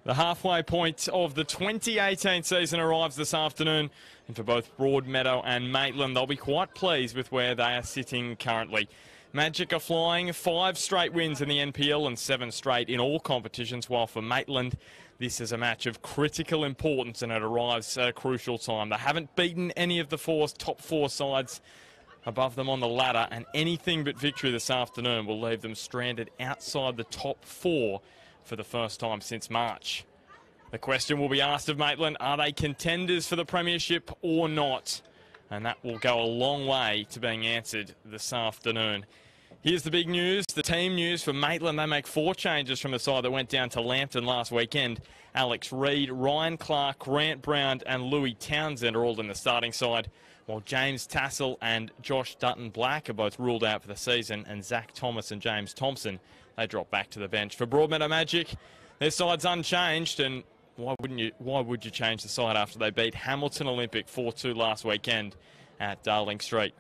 The halfway point of the 2018 season arrives this afternoon, and for both Broadmeadow and Maitland, they'll be quite pleased with where they are sitting currently. Magic are flying 5 straight wins in the NPL and 7 straight in all competitions, while for Maitland, this is a match of critical importance and it arrives at a crucial time. They haven't beaten any of the top four sides above them on the ladder, and anything but victory this afternoon will leave them stranded outside the top 4 for the first time since March. The question will be asked of Maitland, are they contenders for the premiership or not? And that will go a long way to being answered this afternoon. Here's the big news, the team news for Maitland. They make 4 changes from the side that went down to Lambton last weekend. Alex Reid, Ryan Clark, Grant Brown and Louis Townsend are all in the starting side, while James Tassel and Josh Dutton-Black are both ruled out for the season, and Zach Thomas and James Thompson, they drop back to the bench. For Broadmeadow Magic, their side's unchanged, and why would you change the side after they beat Hamilton Olympic 4-2 last weekend at Darling Street?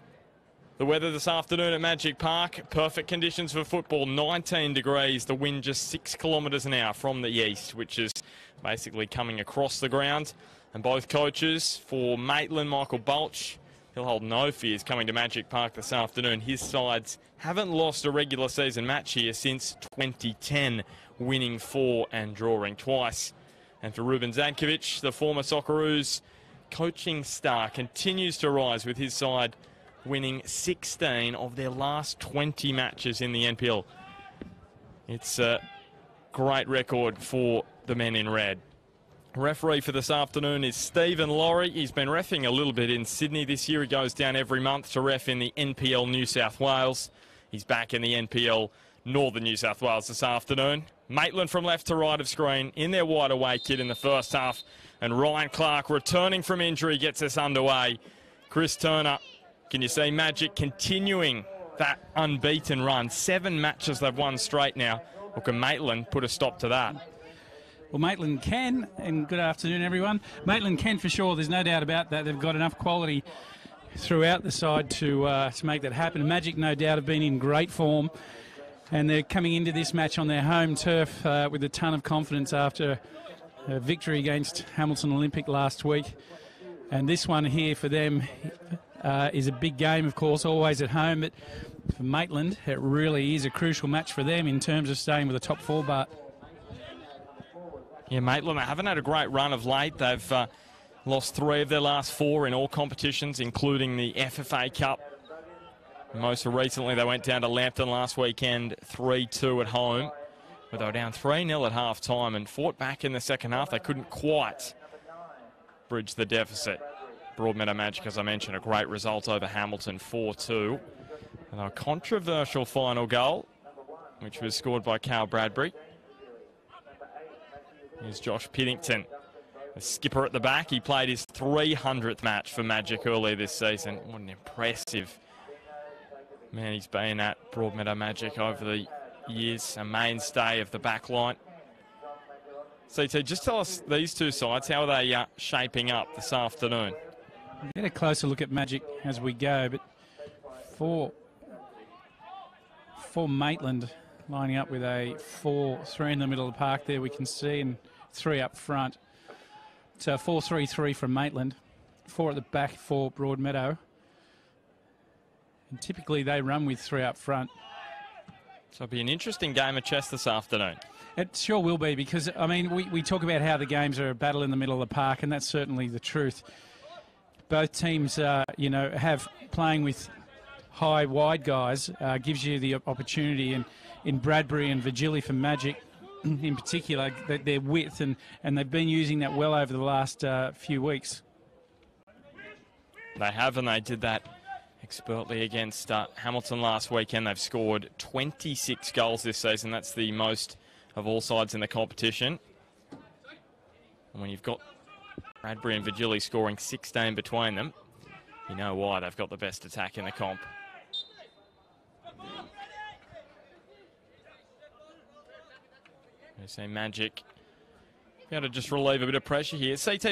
The weather this afternoon at Magic Park, perfect conditions for football, 19 degrees, the wind just 6 kilometres an hour from the east, which is basically coming across the ground. And both coaches, for Maitland, Michael Bulch, he'll hold no fears coming to Magic Park this afternoon. His sides haven't lost a regular season match here since 2010, winning 4 and drawing twice. And for Ruben Zankovic, the former Socceroos coaching star, continues to rise with his side winning 16 of their last 20 matches in the NPL. It's a great record for the men in red. Referee for this afternoon is Stephen Laurie. He's been reffing a little bit in Sydney this year. He goes down every month to ref in the NPL New South Wales. He's back in the NPL Northern New South Wales this afternoon. Maitland from left to right of screen in their wide away kit in the first half. And Ryan Clark, returning from injury, gets us underway. Chris Turner, can you see Magic continuing that unbeaten run? 7 matches they've won straight now. Or can Maitland put a stop to that? Well, Maitland can, and good afternoon, everyone. Maitland can for sure. There's no doubt about that. They've got enough quality throughout the side to make that happen. Magic, no doubt, have been in great form, and they're coming into this match on their home turf with a ton of confidence after a victory against Hamilton Olympic last week. And this one here for them is a big game, of course, always at home. But for Maitland, it really is a crucial match for them in terms of staying with the top 4 bar. Yeah, Maitland, they haven't had a great run of late. They've lost 3 of their last 4 in all competitions, including the FFA Cup. Most recently, they went down to Lambton last weekend, 3-2 at home. But they were down 3-0 at half-time and fought back in the second half. They couldn't quite bridge the deficit. Broadmeadow Magic, as I mentioned, a great result over Hamilton, 4-2. And a controversial final goal, which was scored by Carl Bradbury. Here's Josh Piddington, the skipper at the back. He played his 300th match for Magic earlier this season. What an impressive man he's been at Broadmeadow Magic over the years, a mainstay of the back line. CT, just tell us these 2 sides, how are they shaping up this afternoon? We'll get a closer look at Magic as we go, but for Maitland, lining up with a 4-3 in the middle of the park there, we can see, and 3 up front. So 4-3-3 from Maitland, 4 at the back for Broadmeadow. And typically they run with 3 up front. So it'll be an interesting game of chess this afternoon. It sure will be, because, I mean, we talk about how the games are a battle in the middle of the park, and that's certainly the truth. Both teams, you know, have playing with high, wide guys gives you the opportunity, and in Bradbury and Virgili for Magic in particular, their width, and they've been using that well over the last few weeks. They have, and they did that expertly against Hamilton last weekend. They've scored 26 goals this season. That's the most of all sides in the competition. And when you've got Bradbury and Virgili scoring 16 between them, you know why they've got the best attack in the comp. You see Magic be able to just relieve a bit of pressure here. CT,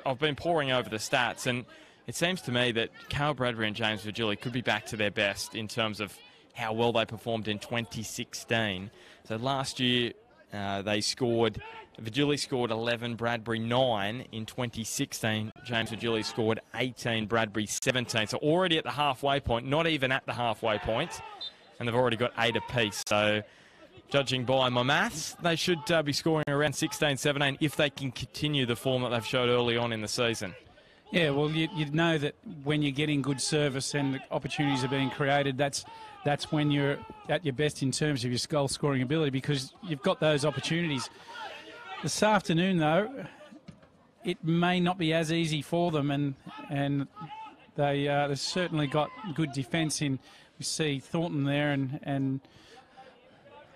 I've been poring over the stats, and it seems to me that Carl Bradbury and James Virgili could be back to their best in terms of how well they performed in 2016. So last year Virgili scored 11, Bradbury 9 in 2016. James Virgili scored 18, Bradbury 17. So already at the halfway point, not even at the halfway point, and they've already got 8 apiece. So judging by my maths, they should be scoring around 16, 17 if they can continue the form that they've showed early on in the season. Yeah, well, you'd know that when you're getting good service and opportunities are being created, that's when you're at your best in terms of your goal scoring ability, because you've got those opportunities. This afternoon, though, it may not be as easy for them, and they've certainly got good defence in. We see Thornton there and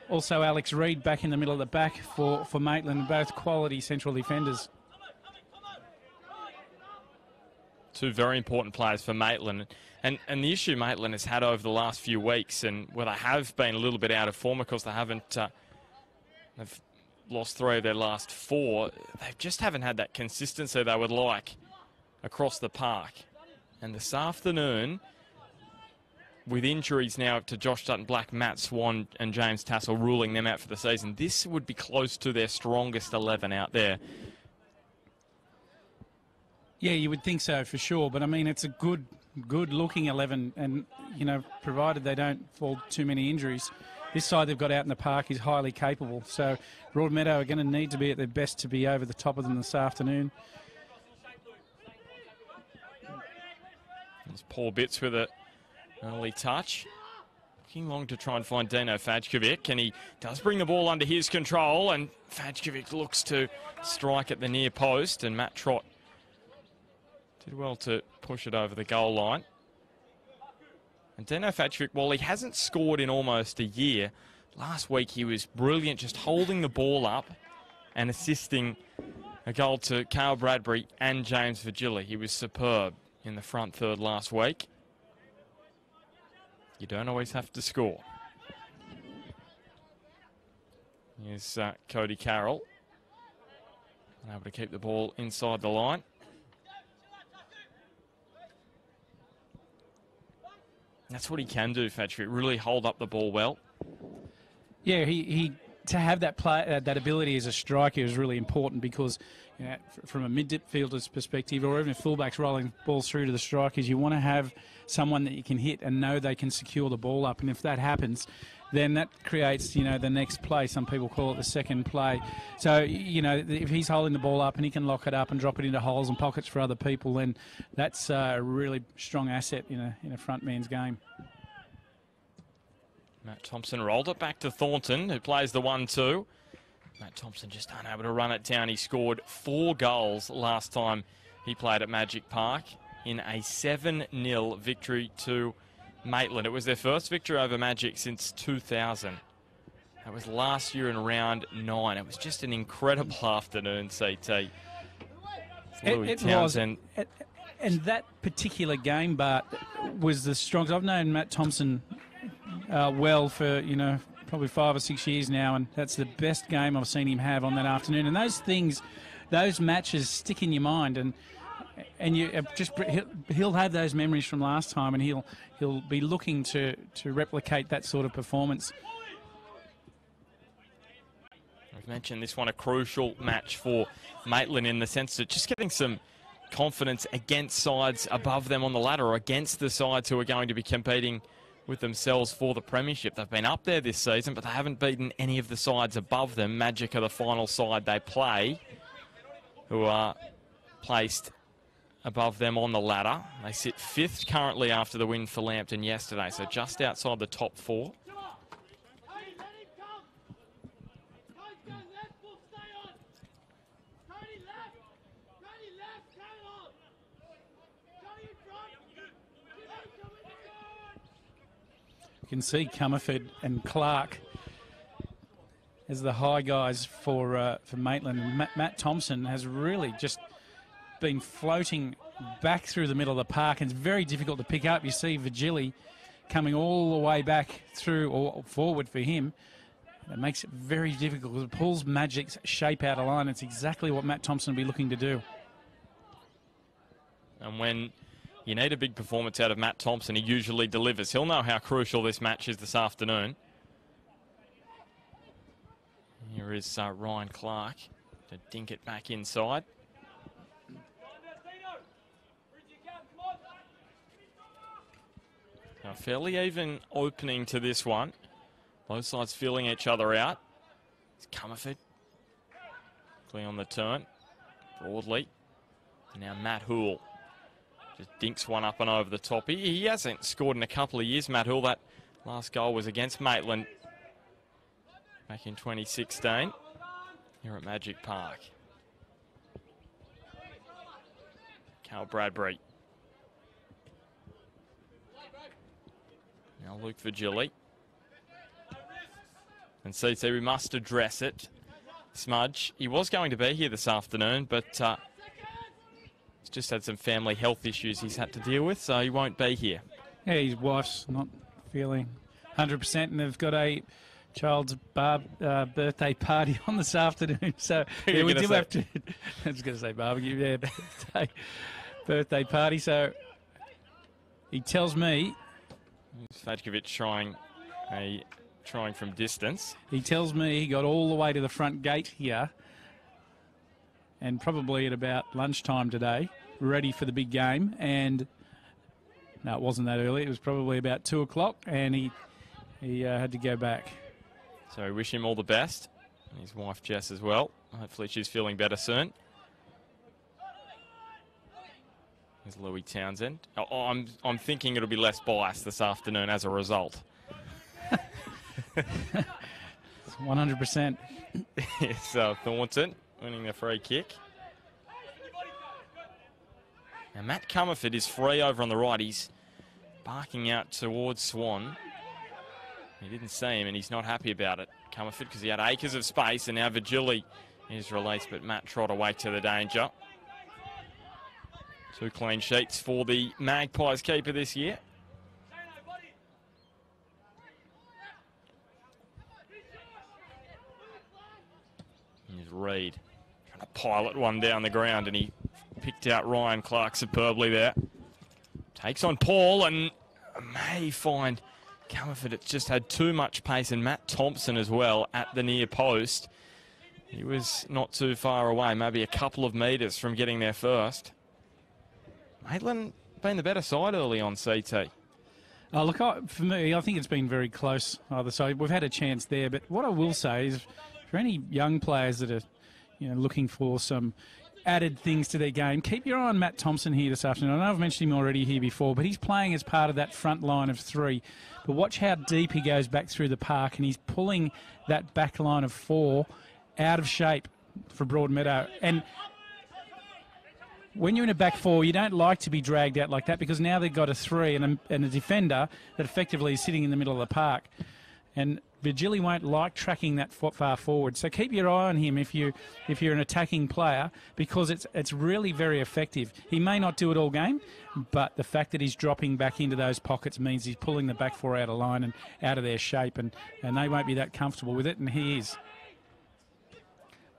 also Alex Reid back in the middle of the back for Maitland, both quality central defenders. Two very important players for Maitland. And the issue Maitland has had over the last few weeks, and where they have been a little bit out of form, of course, they've lost 3 of their last 4. They just haven't had that consistency they would like across the park. And this afternoon, with injuries now to Josh Dutton-Black, Matt Swan and James Tassel ruling them out for the season, this would be close to their strongest 11 out there. Yeah, you would think so for sure, but I mean, it's a good-looking 11, and, you know, provided they don't fall too many injuries. This side they've got out in the park is highly capable, so Broadmeadow are going to need to be at their best to be over the top of them this afternoon. There's Paul Bitts with an early touch. Looking long to try and find Dino Fajkovic, and he does bring the ball under his control, and Fajkovic looks to strike at the near post, and Matt Trott did well to push it over the goal line. And Dino Fajkovic, while he hasn't scored in almost a year, last week he was brilliant just holding the ball up and assisting a goal to Carl Bradbury and James Virgili. He was superb in the front third last week. You don't always have to score. Here's Cody Carroll, able to keep the ball inside the line. That's what he can do, Fajkovic, really hold up the ball well. Yeah, he to have that that ability as a striker is really important, because, you know, from a midfielder's perspective, or even if fullbacks rolling balls through to the strikers, you want to have someone that you can hit and know they can secure the ball up. And if that happens, then that creates, you know, the next play. Some people call it the second play. So, you know, if he's holding the ball up and he can lock it up and drop it into holes and pockets for other people, then that's a really strong asset in a front man's game. Matt Thompson rolled it back to Thornton, who plays the 1-2. Matt Thompson just unable to run it down. He scored 4 goals last time he played at Magic Park in a 7-0 victory to Maitland. It was their first victory over Magic since 2000. That was last year in round 9. It was just an incredible afternoon, CT. It was. And that particular game, Bart, was the strongest. I've known Matt Thompson well for, you know, probably 5 or 6 years now, and that's the best game I've seen him have on that afternoon. And those things, those matches stick in your mind, and you just he'll have those memories from last time, and he'll be looking to replicate that sort of performance. We've mentioned this one a crucial match for Maitland in the sense that just getting some confidence against sides above them on the ladder, or against the sides who are going to be competing with themselves for the premiership. They've been up there this season, but they haven't beaten any of the sides above them. Magic are the final side they play, who are placed above them on the ladder. They sit 5th currently after the win for Lambton yesterday, so just outside the top 4. You can see Comerford and Clark as the high guys for Maitland. And Matt Thompson has really just been floating back through the middle of the park, and it's very difficult to pick up. You see Virgili coming all the way back through, or forward for him. It makes it very difficult. It pulls Magic's shape out of line. It's exactly what Matt Thompson will be looking to do. And when You need a big performance out of Matt Thompson. He usually delivers. He'll know how crucial this match is this afternoon. Here is Ryan Clark to dink it back inside. A fairly even opening to this one. Both sides feeling each other out. It's Comerford. Quickly on the turn. Broadly. And now Matt Houle. Just dinks one up and over the top. He hasn't scored in a couple of years, Matt Houle. That last goal was against Maitland back in 2016 here at Magic Park. Cal Bradbury. Now Luke Virgili. And CT, we must address it. Smudge, he was going to be here this afternoon, but he's just had some family health issues he's had to deal with, so he won't be here. Yeah, his wife's not feeling 100%, and they've got a child's birthday party on this afternoon. So yeah, we do have to. I was going to say barbecue. Yeah, birthday party. So he tells me. Svajkovic trying from distance. He tells me he got all the way to the front gate here, and probably at about lunchtime today, ready for the big game. And no, it wasn't that early. It was probably about 2 o'clock, and he had to go back. So we wish him all the best, and his wife Jess as well. Hopefully she's feeling better soon. Here's Louis Townsend. I'm thinking it'll be less biased this afternoon as a result. 100%. It's Thornton winning the free kick. Now Matt Comerford is free over on the right. He's barking out towards Swan. He didn't see him and he's not happy about it. Comerford, because he had acres of space, and now Virgili is released, but Matt Trott away to the danger. 2 clean sheets for the Magpies keeper this year. Here's Reid trying to pilot one down the ground, and he picked out Ryan Clark superbly there. Takes on Paul and may find Comerford. It's just had too much pace, and Matt Thompson as well at the near post. He was not too far away, maybe a couple of metres from getting there first. Maitland been the better side early on, CT. Oh, look, for me, I think it's been very close either side. We've had a chance there, but what I will say is for any young players that are looking for some added things to their game, keep your eye on Matt Thompson here this afternoon. I know I've mentioned him already here before, but he's playing as part of that front line of 3. But watch how deep he goes back through the park, and he's pulling that back line of 4 out of shape for Broadmeadow. And when you're in a back 4, you don't like to be dragged out like that, because now they've got a 3 and a defender that effectively is sitting in the middle of the park. And Virgili won't like tracking that far forward. So keep your eye on him if you're an attacking player, because it's really very effective. He may not do it all game, but the fact that he's dropping back into those pockets means he's pulling the back 4 out of line and out of their shape, and they won't be that comfortable with it, and he is.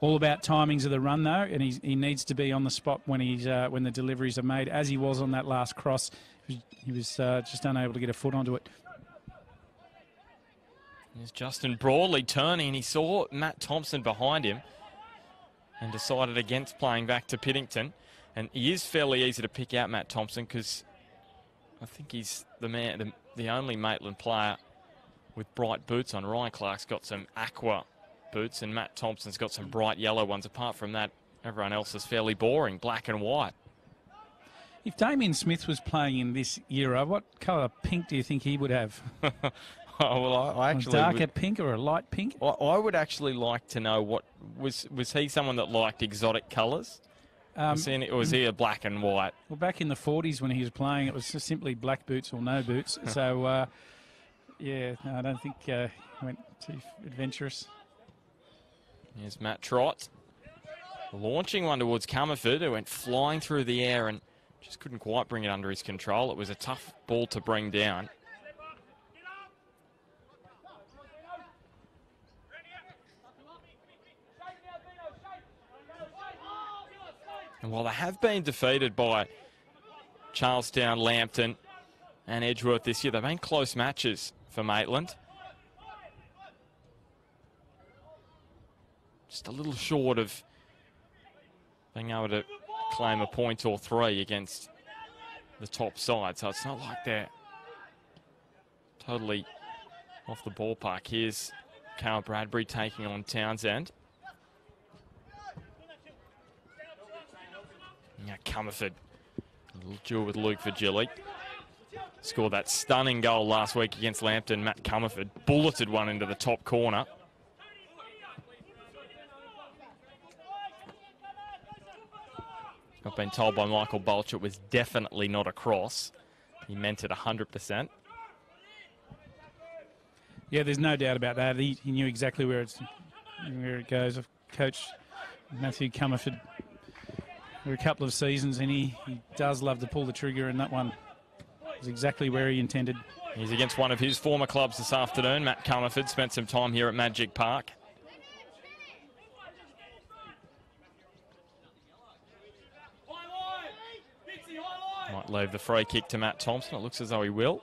All about timings of the run, though, and he needs to be on the spot when the deliveries are made, as he was on that last cross. He was just unable to get a foot onto it. There's Justin Broadley turning. He saw Matt Thompson behind him and decided against playing back to Piddington. And he is fairly easy to pick out, Matt Thompson, because I think he's the only Maitland player with bright boots on. Ryan Clark's got some aqua boots, and Matt Thompson's got some bright yellow ones. Apart from that, everyone else is fairly boring, black and white. If Damien Smith was playing in this era, what colour pink do you think he would have? Oh, well, I actually darker pink or a light pink? I would actually like to know what was he someone that liked exotic colours? Or was he a black and white? Well, back in the 40s when he was playing, it was just simply black boots or no boots. So, yeah, no, I don't think he went too adventurous. Here's Matt Trott launching one towards Comerford, who went flying through the air and just couldn't quite bring it under his control. It was a tough ball to bring down. And while they have been defeated by Charlestown, Lambton and Edgeworth this year. They've been close matches for Maitland. Just a little short of being able to claim a point or three against the top side. So it's not like they're totally off the ballpark. Here's Carl Bradbury taking on Townsend. Now Comerford, a little duel with Luke Virgili. Scored that stunning goal last week against Lambton. Matt Comerford bulleted one into the top corner. I've been told by Michael Bulch it was definitely not a cross. He meant it 100%. Yeah, there's no doubt about that. He knew exactly where it goes. I've coached Matthew Comerford for a couple of seasons, and he does love to pull the trigger, and that one was exactly where he intended. He's against one of his former clubs this afternoon. Matt Comerford spent some time here at Magic Park. Might leave the free kick to Matt Thompson. It looks as though he will.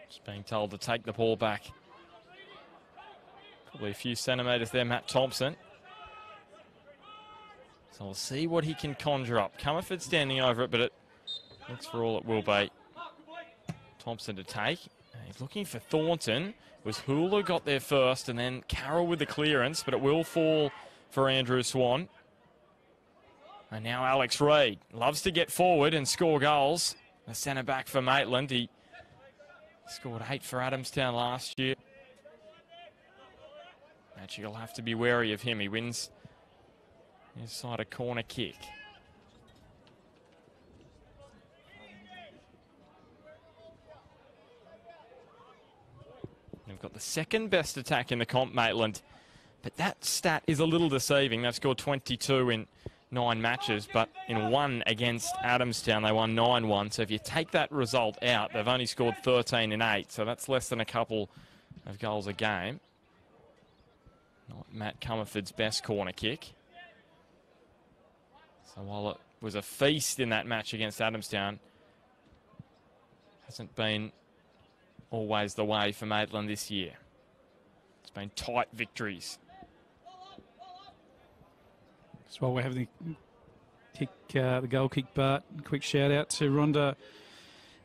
Just being told to take the ball back. Probably a few centimetres there, Matt Thompson. So we'll see what he can conjure up. Comerford standing over it, but it looks for all it will be. Thompson to take. He's looking for Thornton. It was Hula got there first, and then Carroll with the clearance, but it will fall for Andrew Swan. And now Alex Reid loves to get forward and score goals. The centre back for Maitland. He scored 8 for Adamstown last year. Actually, you'll have to be wary of him. He wins inside a corner kick. They've got the second best attack in the comp, Maitland. But that stat is a little deceiving. They've scored 22 in 9 matches, but in one against Adamstown, they won 9-1. So if you take that result out, they've only scored 13 in 8. So that's less than a couple of goals a game. Not Matt Comerford's best corner kick. So while it was a feast in that match against Adamstown, hasn't been always the way for Maitland this year. It's been tight victories. That's why we're having the goal kick, Bart. Quick shout out to Rhonda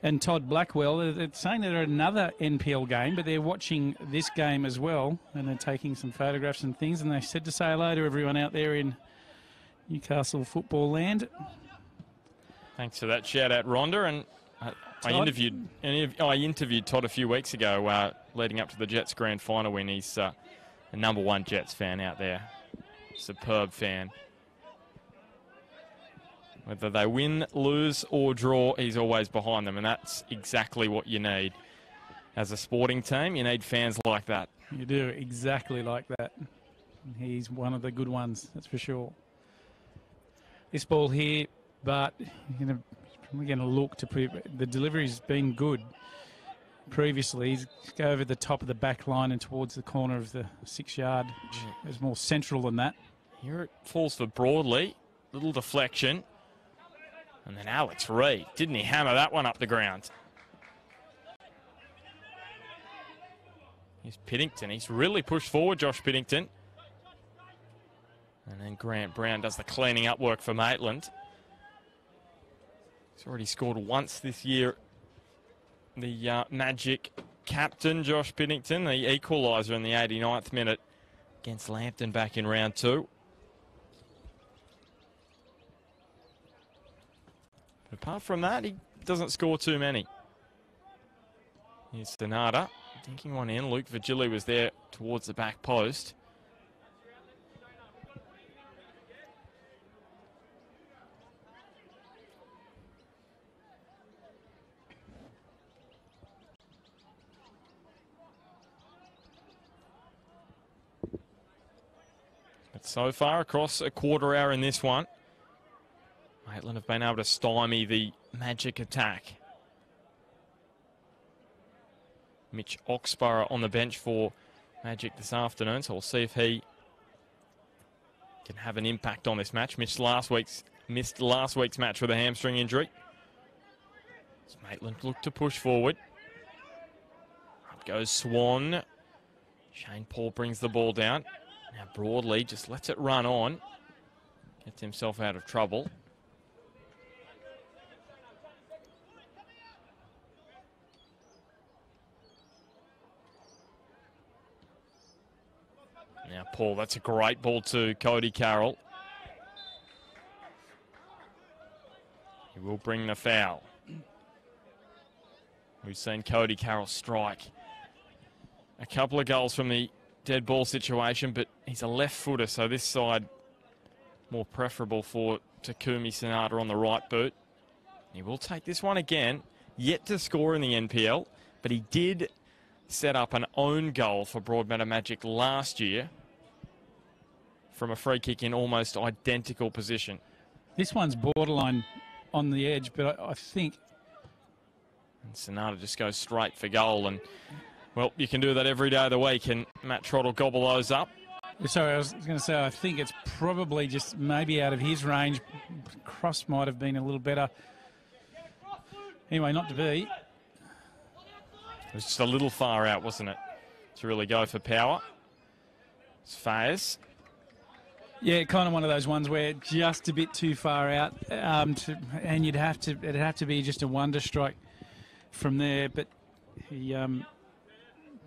and Todd Blackwell. They're saying they're at another NPL game, but they're watching this game as well, and they're taking some photographs and things, and they said to say hello to everyone out there in Newcastle football land. Thanks for that shout out, Rhonda. And I interviewed Todd a few weeks ago leading up to the Jets grand final win. He's a #1 Jets fan out there. Superb fan. Whether they win, lose or draw, he's always behind them, and that's exactly what you need. As a sporting team, you need fans like that. You do, exactly like that. He's one of the good ones, that's for sure. This ball here, but we're going to look to put the delivery's been good previously. He's go over the top of the back line and towards the corner of the 6-yard. It's more central than that. Here it falls for Broadley. Little deflection. And then Alex Reid. Didn't he hammer that one up the ground? Here's Piddington. He's really pushed forward, Josh Piddington. And then Grant Brown does the cleaning up work for Maitland. He's already scored once this year. The Magic captain, Josh Piddington, the equaliser in the 89th minute against Lambton back in round 2. But apart from that, he doesn't score too many. Here's Sonata dinking one in. Luke Virgili was there towards the back post. But so far, across a quarter hour in this one, Maitland have been able to stymie the Magic attack. Mitch Oxborough on the bench for Magic this afternoon, so we'll see if he can have an impact on this match. Missed last week's match with a hamstring injury. As Maitland look to push forward. Up goes Swan. Shane Paul brings the ball down. Now Broadley just lets it run on. Gets himself out of trouble. Now Paul, that's a great ball to Cody Carroll. He will bring the foul. We've seen Cody Carroll strike a couple of goals from the dead ball situation, but he's a left footer, so this side more preferable for Takumi Sonata on the right boot. He will take this one again, yet to score in the NPL, but he did set up an own goal for Broadmeadow Magic last year from a free kick in almost identical position. This one's borderline on the edge, but I think... And Sonata just goes straight for goal, and, well, you can do that every day of the week, and Matt Trott will gobble those up. Sorry, I was going to say, I think it's probably just maybe out of his range. Cross might have been a little better. Anyway, not to be. It was just a little far out, wasn't it, to really go for power. It's Fayez. Yeah, kind of one of those ones where just a bit too far out, and it'd have to be just a wonder strike from there. But he, in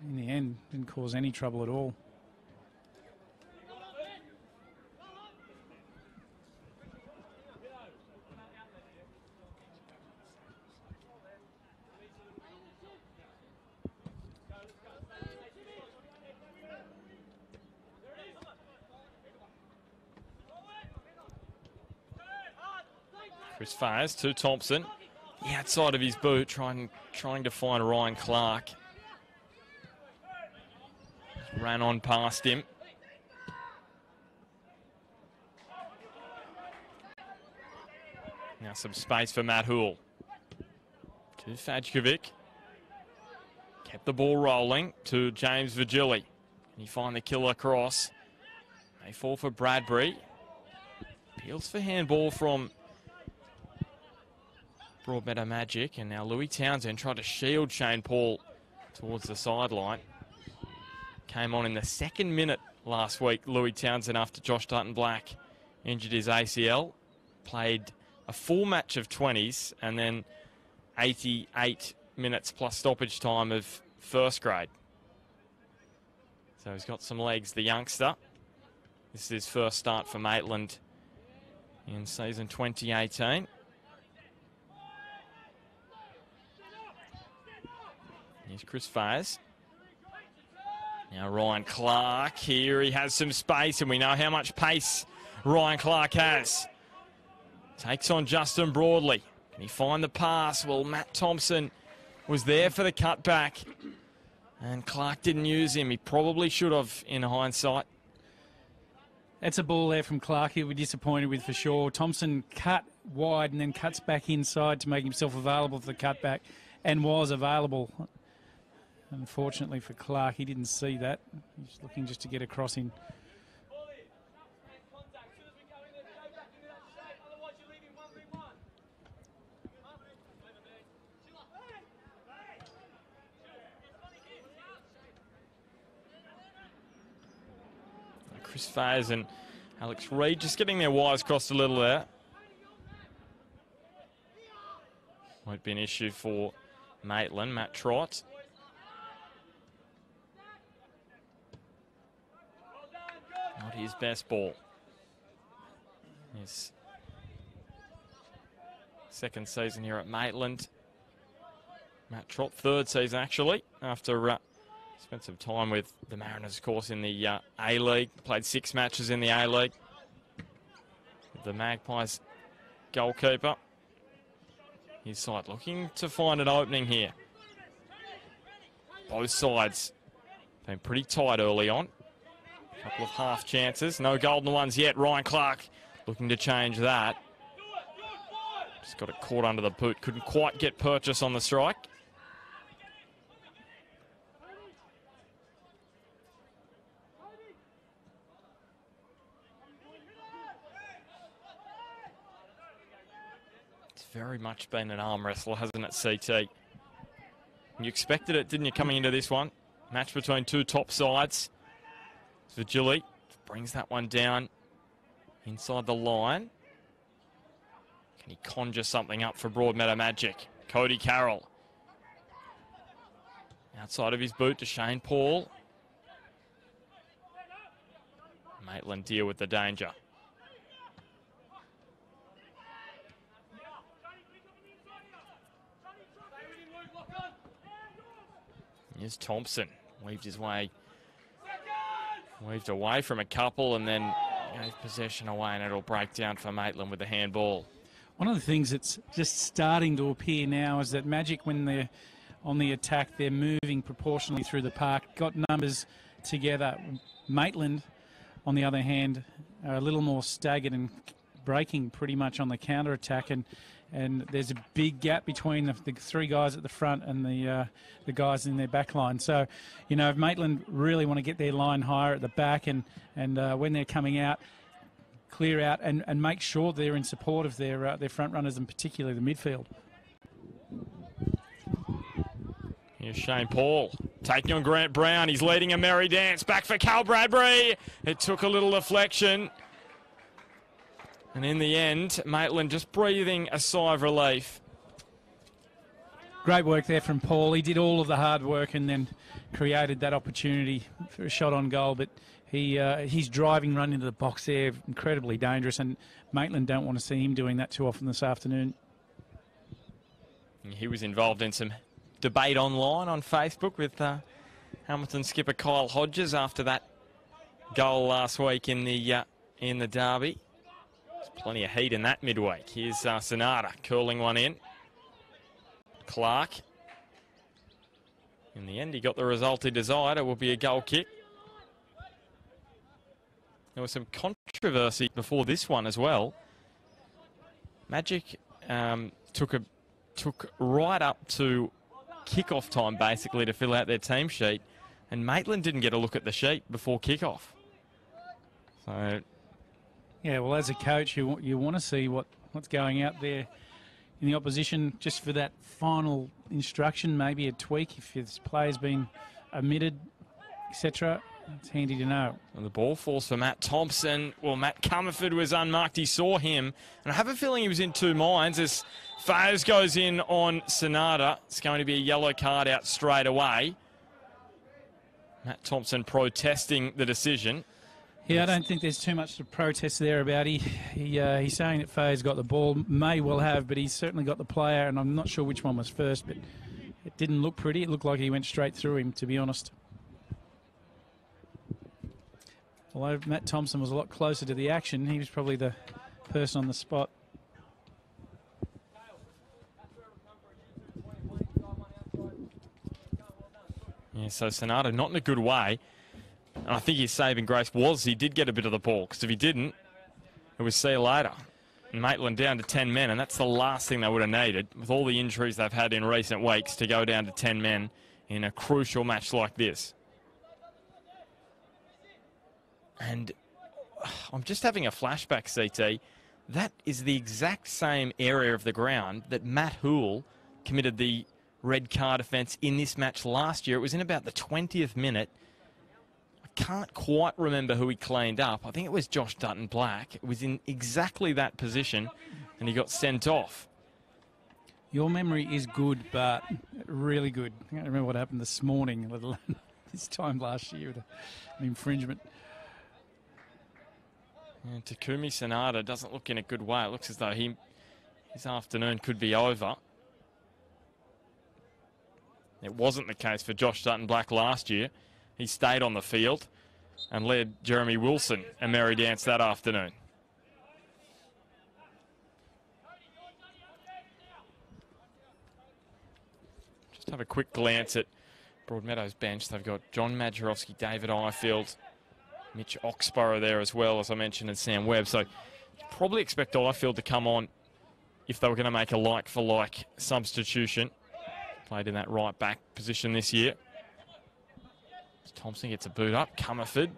the end, didn't cause any trouble at all. Chris Fayez to Thompson. The outside of his boot, trying to find Ryan Clark. Ran on past him. Now some space for Matt Hoole. To Fajkovic. Kept the ball rolling to James Vigili. Can he find the killer cross? May fall for Bradbury. Appeals for handball from Broadmeadow Magic, and now Louis Townsend tried to shield Shane Paul towards the sideline. Came on in the 2nd minute last week, Louis Townsend, after Josh Dutton-Black injured his ACL. Played a full match of 20s and then 88 minutes plus stoppage time of first grade. So he's got some legs, the youngster. This is his first start for Maitland in season 2018. Here's Chris Fayez. Now Ryan Clark here. He has some space, and we know how much pace Ryan Clark has. Takes on Justin Broadley. Can he find the pass? Well, Matt Thompson was there for the cutback, and Clark didn't use him. He probably should have, in hindsight. That's a ball there from Clark he'll be disappointed with for sure. Thompson cut wide and then cuts back inside to make himself available for the cutback, and was available. Unfortunately for Clark, he didn't see that. He's looking just to get across in. Chris Fayez and Alex Reid just getting their wires crossed a little there. Won't be an issue for Maitland. Matt Trott. Not his best ball. His second season here at Maitland. Matt Trott, 3rd season actually, after spent some time with the Mariners, of course, in the A-League. Played 6 matches in the A-League. The Magpies goalkeeper. His side looking to find an opening here. Both sides been pretty tight early on. Couple of half chances. No golden ones yet. Ryan Clark looking to change that. Just got it caught under the boot. Couldn't quite get purchase on the strike. very much been an arm wrestler, hasn't it, CT? You expected it, didn't you, coming into this one? Match between two top sides. Virgili brings that one down inside the line. Can he conjure something up for Broadmeadow Magic? Cody Carroll. Outside of his boot to Shane Paul. Maitland deal with the danger. Here's Thompson. Weaved away from a couple and then gave possession away, and it'll break down for Maitland with the handball. One of the things that's just starting to appear now is that Magic, when they're on the attack, they're moving proportionally through the park, got numbers together. Maitland, on the other hand, are a little more staggered and breaking pretty much on the counter-attack, and there's a big gap between the three guys at the front and the guys in their back line. So, you know, if Maitland really want to get their line higher at the back and when they're coming out, clear out and make sure they're in support of their front runners, and particularly the midfield. Here's Shane Paul taking on Grant Brown. He's leading a merry dance. Back for Cal Bradbury. It took a little deflection. And in the end, Maitland just breathing a sigh of relief. Great work there from Paul. He did all of the hard work and then created that opportunity for a shot on goal. But his driving run into the box there, incredibly dangerous. And Maitland don't want to see him doing that too often this afternoon. He was involved in some debate online on Facebook with Hamilton skipper Kyle Hodges after that goal last week in the derby. There's plenty of heat in that midweek. Here's Sonata curling one in. Clark. In the end, he got the result he desired. It will be a goal kick. There was some controversy before this one as well. Magic took right up to kick-off time, basically, to fill out their team sheet. And Maitland didn't get a look at the sheet before kick-off. So, yeah, well, as a coach, you want to see what's going out there in the opposition, just for that final instruction, maybe a tweak if his player's been omitted, etc. It's handy to know. And the ball falls for Matt Thompson. Well, Matt Comerford was unmarked. He saw him. And I have a feeling he was in two minds as Fayes goes in on Sonata. It's going to be a yellow card out straight away. Matt Thompson protesting the decision. Yeah, I don't think there's too much to protest there about. He's saying that Fayes got the ball, may well have, but he's certainly got the player, and I'm not sure which one was first, but it didn't look pretty. It looked like he went straight through him, to be honest. Although Matt Thompson was a lot closer to the action, he was probably the person on the spot. Yeah, so Sonata not in a good way. And I think his saving grace was he did get a bit of the ball, because if he didn't, it was see you later. And Maitland down to 10 men, and that's the last thing they would have needed, with all the injuries they've had in recent weeks, to go down to 10 men in a crucial match like this. And I'm just having a flashback, CT. That is the exact same area of the ground that Matt Houle committed the red card offence in this match last year. It was in about the 20th minute. I can't quite remember who he cleaned up. I think it was Josh Dutton-Black. It was in exactly that position, and he got sent off. Your memory is good, but really good. I can't remember what happened this morning, let alone this time last year with an infringement. And Takumi Sonata doesn't look in a good way. It looks as though his afternoon could be over. It wasn't the case for Josh Dutton-Black last year. He stayed on the field and led Jeremy Wilson a merry dance that afternoon. Just have a quick glance at Broadmeadow's bench. They've got John Majerowski, David Ifield, Mitch Oxborough there as well, as I mentioned, and Sam Webb. So you probably expect Ifield to come on if they were going to make a like-for-like substitution. Played in that right-back position this year. Thompson gets a boot up. Comerford.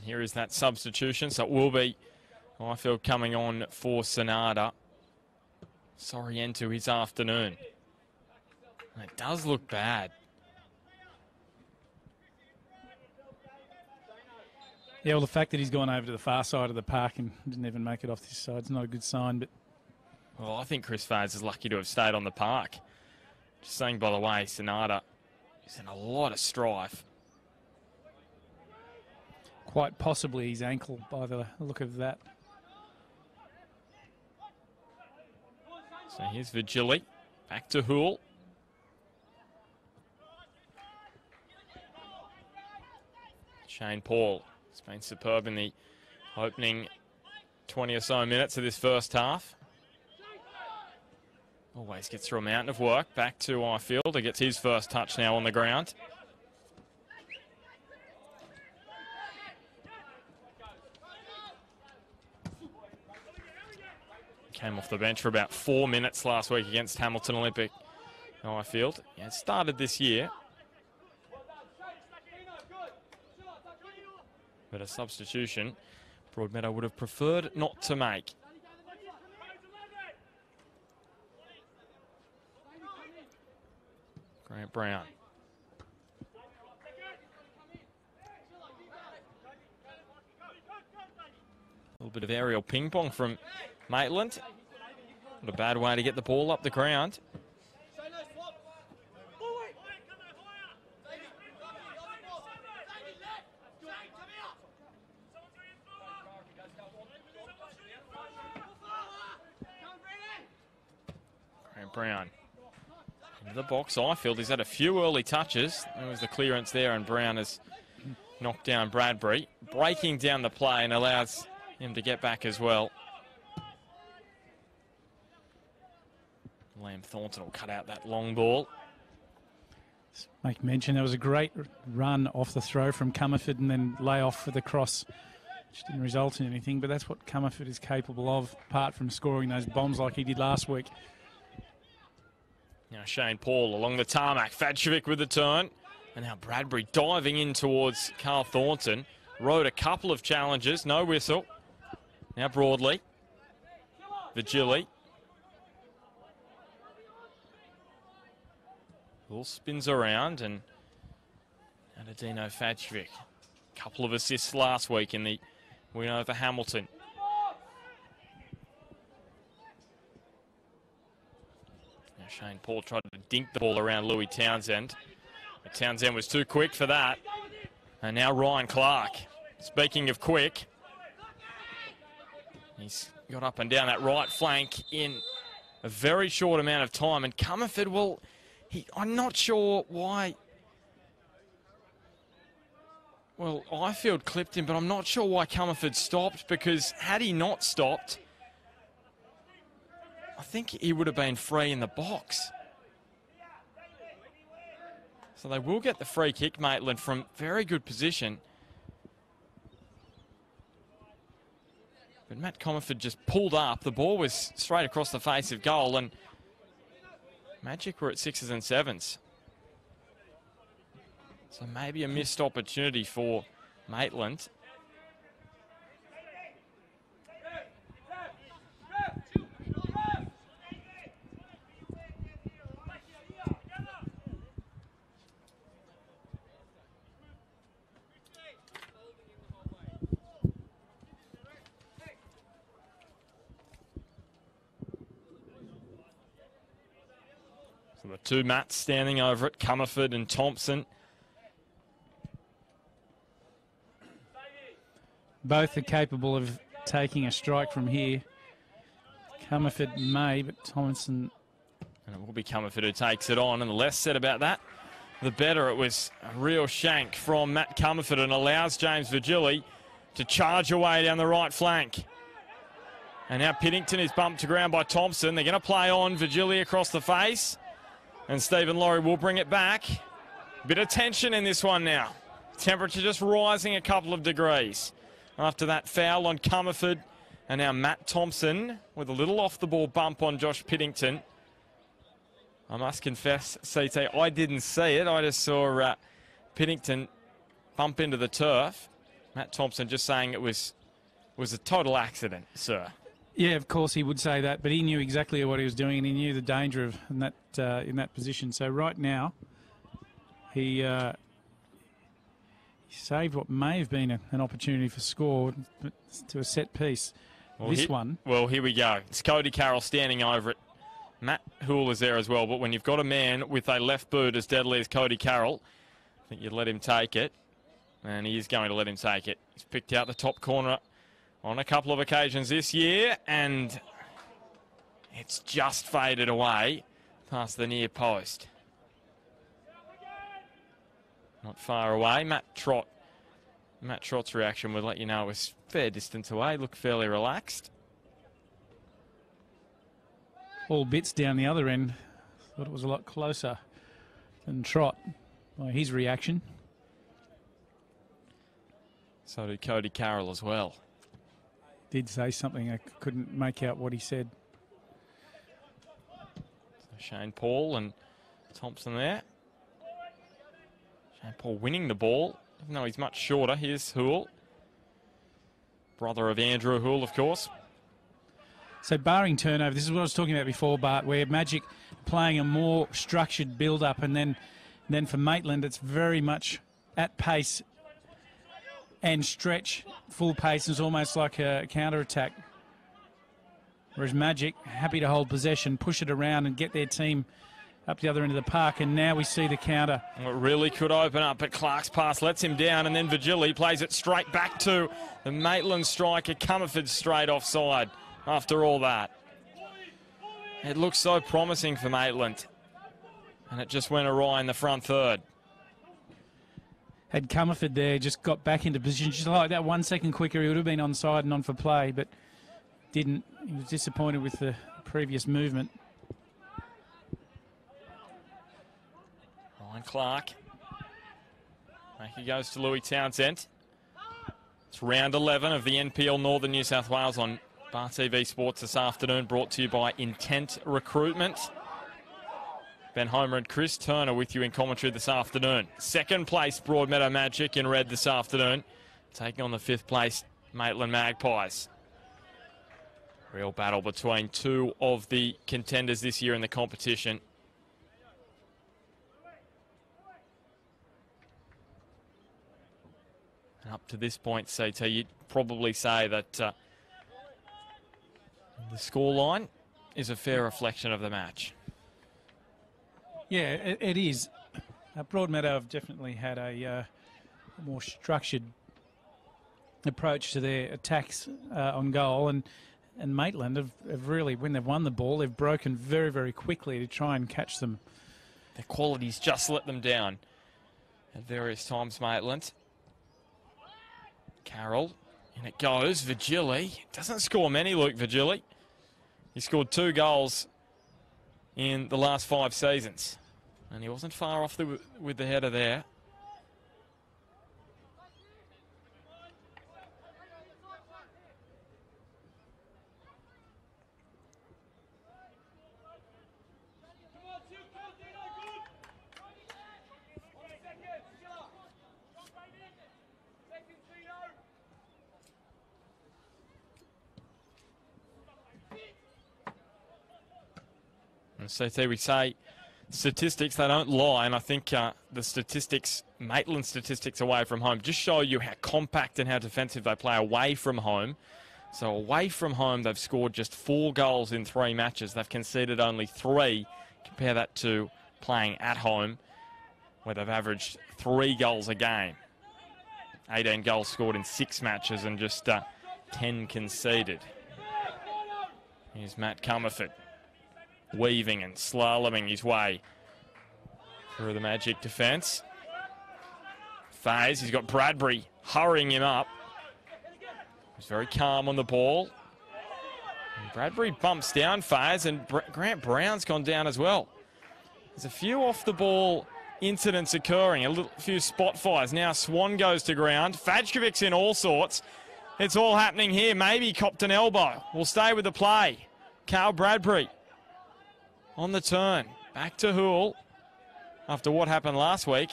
Here is that substitution, so it will be Highfield coming on for Sonata. Sorry, end to his afternoon. And it does look bad. Yeah, well, the fact that he's gone over to the far side of the park and didn't even make it off this side is not a good sign. But well, I think Chris Faze is lucky to have stayed on the park. Just saying, by the way, Sonata is in a lot of strife. Quite possibly his ankle by the look of that. So here's Vigili. Back to Houle. Shane Paul has been superb in the opening 20 or so minutes of this first half. Always gets through a mountain of work. Back to Highfield. He gets his first touch now on the ground. Came off the bench for about 4 minutes last week against Hamilton Olympic. Highfield. Yeah, it started this year. But a substitution Broadmeadow would have preferred not to make. Grant Brown. A little bit of aerial ping pong from Maitland. Not a bad way to get the ball up the ground. Grant Brown into the box. Highfield, he's had a few early touches. There was the clearance there, and Brown has knocked down Bradbury, breaking down the play and allows him to get back as well. Liam Thornton will cut out that long ball. Make mention, there was a great run off the throw from Comerford and then lay off for the cross, which didn't result in anything, but that's what Comerford is capable of, apart from scoring those bombs like he did last week. Now Shane Paul along the tarmac. Fadcevic with the turn. And now Bradbury diving in towards Carl Thornton. Rode a couple of challenges. No whistle. Now Broadley. Vigili. Ball spins around and Adedino Fadcevic. Couple of assists last week in the win over Hamilton. Now Shane Paul tried to dink the ball around Louis Townsend. But Townsend was too quick for that. And now Ryan Clark. Speaking of quick, he's got up and down that right flank in a very short amount of time. And Comerford, well, I'm not sure why. Well, Highfield clipped him, but I'm not sure why Comerford stopped, because had he not stopped, I think he would have been free in the box. So they will get the free kick, Maitland, from very good position. But Matt Comerford just pulled up. The ball was straight across the face of goal, and Magic were at 6s and 7s. So maybe a missed opportunity for Maitland. So the two Matts standing over it, Comerford and Thompson. Both are capable of taking a strike from here. Comerford may, but Thompson... And it will be Comerford who takes it on, and the less said about that, the better. It was a real shank from Matt Comerford and allows James Vigili to charge away down the right flank. And now Piddington is bumped to ground by Thompson. They're going to play on Vigili across the face. And Stephen Laurie will bring it back. Bit of tension in this one now. Temperature just rising a couple of degrees after that foul on Comerford. And now Matt Thompson with a little off-the-ball bump on Josh Piddington. I must confess, CT, I didn't see it. I just saw Piddington bump into the turf. Matt Thompson just saying it was a total accident, sir. Yeah, of course he would say that, but he knew exactly what he was doing, and he knew the danger of in that position. So right now, he saved what may have been an opportunity for score to a set piece. Well, here we go. It's Cody Carroll standing over it. Matt Houle is there as well, but when you've got a man with a left boot as deadly as Cody Carroll, I think you'd let him take it, and he is going to let him take it. He's picked out the top corner on a couple of occasions this year, and it's just faded away past the near post. Not far away. Matt Trott's reaction would let you know it was fair distance away. Looked fairly relaxed. All bits down the other end. Thought it was a lot closer than Trott by his reaction. So did Cody Carroll as well. Did say something. I couldn't make out what he said. So Shane Paul and Thompson there. Shane Paul winning the ball, even though he's much shorter. Here's Houle. Brother of Andrew Houle, of course. So barring turnover, this is what I was talking about before, Bart, where Magic playing a more structured build-up, and then for Maitland, it's very much at pace and stretch, full pace. It's almost like a counter-attack. Whereas Magic, happy to hold possession, push it around and get their team up the other end of the park, and now we see the counter. Well, it really could open up, but Clark's pass lets him down, and then Vigili plays it straight back to the Maitland striker. Comerford straight offside after all that. It looks so promising for Maitland, and it just went awry in the front third. Had Comerford there just got back into position just like that 1 second quicker, he would have been onside and on for play, but didn't. He was disappointed with the previous movement. Ryan Clark. Back he goes to Louis Townsend. It's round 11 of the NPL Northern New South Wales on Bar TV Sports this afternoon, brought to you by Intent Recruitment. Ben Homer and Chris Turner with you in commentary this afternoon. Second place Broadmeadow Magic in red this afternoon, taking on the fifth place Maitland Magpies. Real battle between two of the contenders this year in the competition. And up to this point, CT, you'd probably say that the scoreline is a fair reflection of the match. Yeah, it is. Broadmeadow have definitely had a more structured approach to their attacks on goal, and Maitland have really, when they've won the ball, they've broken very, very quickly to try and catch them. Their qualities just let them down at various times, Maitland. Carroll, and it goes. Vigili doesn't score many, Luke Vigili. He scored 2 goals in the last 5 seasons, and he wasn't far off with the header there. And CT, we say statistics, they don't lie, and I think the statistics, Maitland statistics away from home, just show you how compact and how defensive they play away from home. So away from home, they've scored just 4 goals in 3 matches. They've conceded only 3. Compare that to playing at home, where they've averaged 3 goals a game. 18 goals scored in 6 matches and just 10 conceded. Here's Matt Comerford, weaving and slaloming his way through the Magic defence. Faze, he's got Bradbury hurrying him up. He's very calm on the ball. And Bradbury bumps down Faze, and Grant Brown's gone down as well. There's a few off the ball incidents occurring, a few spot fires. Now Swan goes to ground. Fajkovic's in all sorts. It's all happening here. Maybe copped an elbow. We'll stay with the play. Carl Bradbury on the turn. Back to Houle after what happened last week.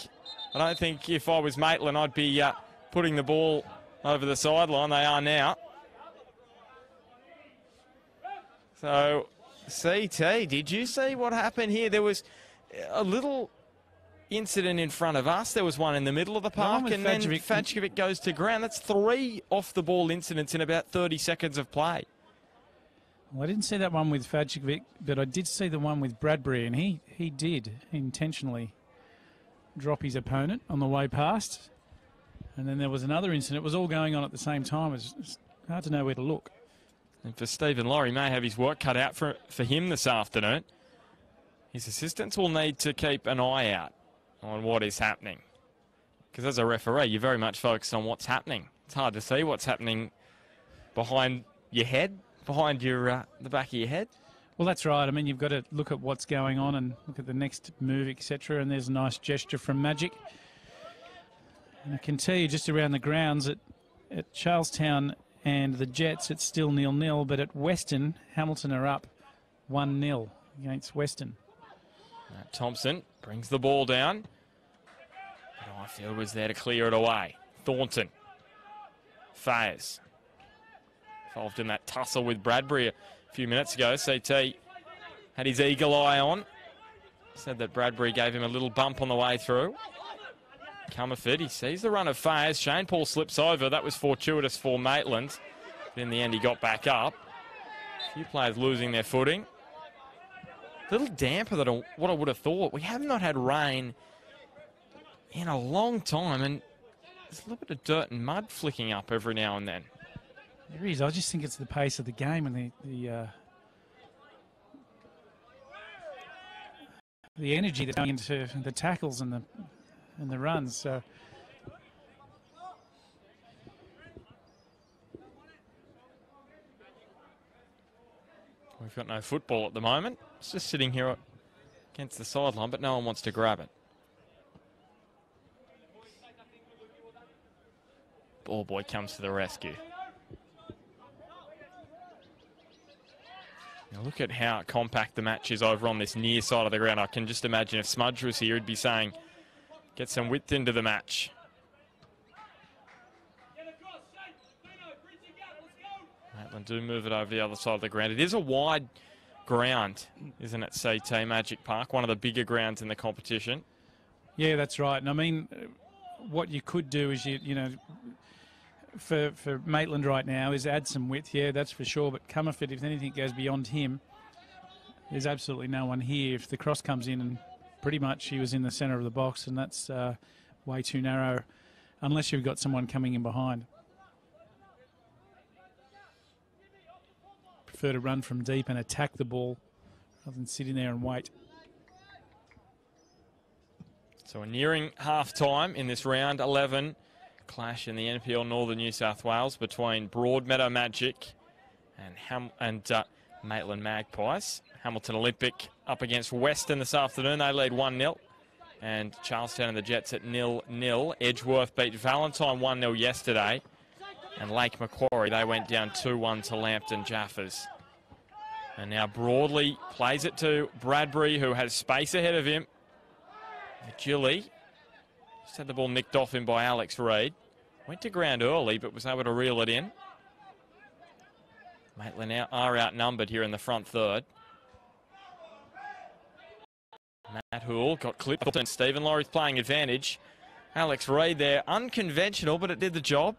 I don't think if I was Maitland, I'd be putting the ball over the sideline. They are now. So, CT, did you see what happened here? There was a little incident in front of us. There was one in the middle of the park, and then Fajkovic goes to ground. That's 3 off-the-ball incidents in about 30 seconds of play. Well, I didn't see that one with Fajkovic, but I did see the one with Bradbury, and he did intentionally drop his opponent on the way past. And then there was another incident. It was all going on at the same time. It's hard to know where to look. And for Stephen Laurie, may have his work cut out for him this afternoon. His assistants will need to keep an eye out on what is happening. Because as a referee, you're very much focused on what's happening. It's hard to see what's happening behind your head, behind your the back of your head. Well, that's right. I mean, you've got to look at what's going on and look at the next move, etc. And there's a nice gesture from Magic. And I can tell you just around the grounds at Charlestown and the Jets, it's still 0-0. But at Western, Hamilton are up 1-0 against Western. Matt Thompson brings the ball down. But Highfield was there to clear it away. Thornton. Fayes. Involved in that tussle with Bradbury a few minutes ago. CT had his eagle eye on. Said that Bradbury gave him a little bump on the way through. Comerford, he sees the run of Fayes. Shane Paul slips over. That was fortuitous for Maitland. But in the end, he got back up. A few players losing their footing. A little damper than what I would have thought. We have not had rain in a long time, and there's a little bit of dirt and mud flicking up every now and then. There is. I just think it's the pace of the game and the energy that's going into the tackles and the runs. So we've got no football at the moment. It's just sitting here against the sideline, but no one wants to grab it. Ball boy comes to the rescue. Now look at how compact the match is over on this near side of the ground. I can just imagine if Smudge was here, he'd be saying, get some width into the match. Maitland do move it over the other side of the ground. It is a wide ground, isn't it, CT Magic Park? One of the bigger grounds in the competition. Yeah, that's right. And I mean, what you could do is, you know, for Maitland right now is add some width, yeah, that's for sure. But Comerford, if anything goes beyond him, there's absolutely no one here. If the cross comes in, and pretty much he was in the centre of the box, and that's way too narrow, unless you've got someone coming in behind. Prefer to run from deep and attack the ball rather than sit in there and wait. So we're nearing half-time in this round 11 clash in the NPL Northern New South Wales between Broadmeadow Magic and Maitland Magpies. Hamilton Olympic up against Western this afternoon. They lead 1-0. And Charlestown and the Jets at 0-0. Edgeworth beat Valentine 1-0 yesterday. And Lake Macquarie, they went down 2-1 to Lambton Jaffers. And now Broadley plays it to Bradbury, who has space ahead of him. Gilly just had the ball nicked off him by Alex Reid. Went to ground early, but was able to reel it in. Maitland are outnumbered here in the front third. Matt Houle got clipped, and Stephen Laurie's playing advantage. Alex Reid there, unconventional, but it did the job.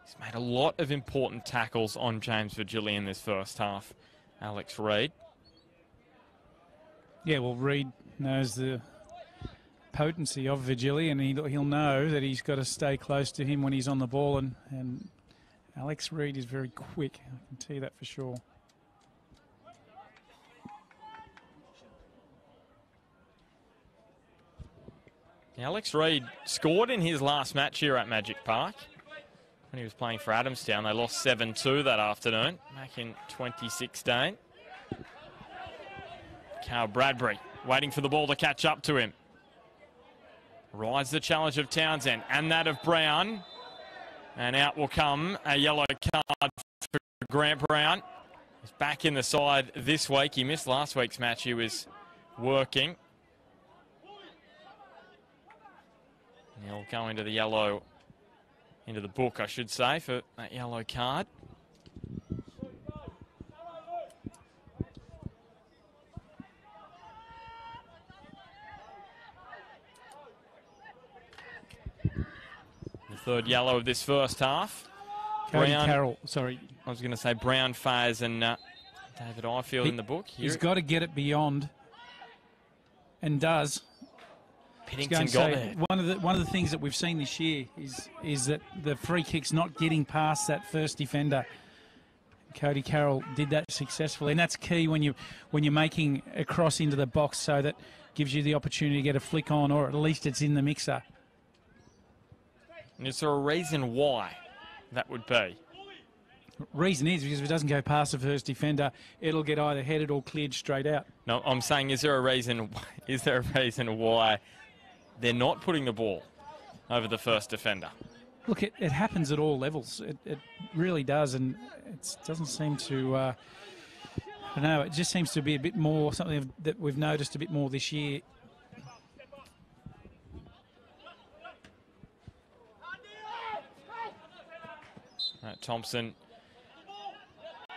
He's made a lot of important tackles on James Virgili in this first half, Alex Reid. Yeah, well, Reid knows the potency of Virgili, and he'll know that he's got to stay close to him when he's on the ball, and Alex Reid is very quick, I can tell you that for sure. Alex Reid scored in his last match here at Magic Park when he was playing for Adamstown. They lost 7-2 that afternoon back in 2016. Cal Bradbury waiting for the ball to catch up to him. Rides the challenge of Townsend and that of Brown. And out will come a yellow card for Grant Brown. He's back in the side this week. He missed last week's match. He was working. He'll go into the yellow, into the book, I should say, for that yellow card. The third yellow of this first half. Carroll, sorry. I was going to say Brown, Faz and David Ifield in the book. He's got to get it beyond, and does. Piddington got there. One of the things that we've seen this year is that the free kick's not getting past that first defender. Cody Carroll did that successfully, and that's key when you're making a cross into the box, so that gives you the opportunity to get a flick on, or at least it's in the mixer. And is there a reason why that would be? Reason is because if it doesn't go past the first defender, it'll get either headed or cleared straight out. No, I'm saying, is there a reason? Is there a reason why they're not putting the ball over the first defender? Look, it happens at all levels. It really does, and it doesn't seem to. I don't know. It just seems to be a bit more something that we've noticed a bit more this year. Thompson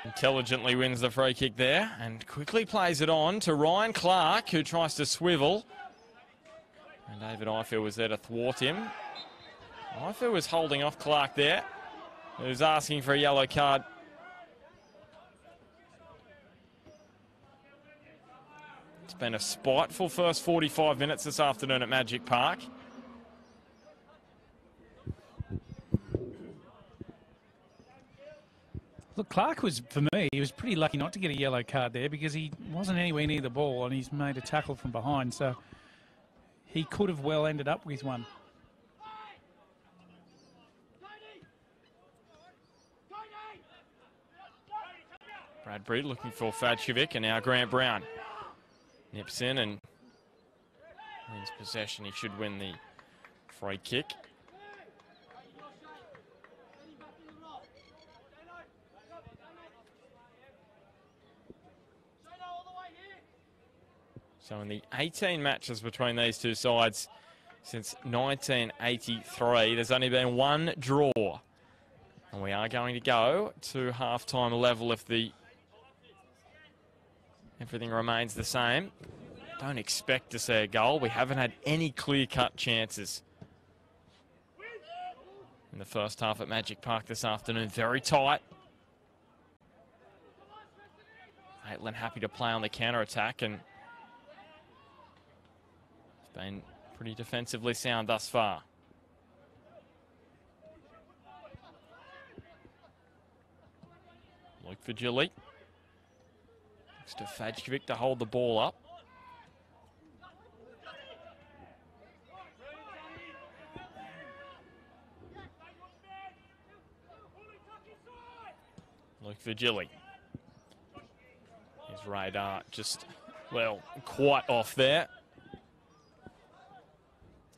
intelligently wins the free kick there and quickly plays it on to Ryan Clark, who tries to swivel. And David Ifield was there to thwart him. Ifield was holding off Clark there, who's asking for a yellow card. It's been a spiteful first 45 minutes this afternoon at Magic Park. Look, Clark was, for me, he was pretty lucky not to get a yellow card there because he wasn't anywhere near the ball and he's made a tackle from behind, so he could have well ended up with one. Bradbury looking for Fadcevic, and now Grant Brown nips in and wins possession. He should win the free kick. So in the 18 matches between these two sides since 1983, there's only been one draw. And we are going to go to half-time level if everything remains the same. Don't expect to see a goal. We haven't had any clear-cut chances in the first half at Magic Park this afternoon. Very tight. Maitland happy to play on the counter-attack, and been pretty defensively sound thus far. Luke Vigili. Next to Fadcevic to hold the ball up. Luke Vigili. His radar just, well, quite off there.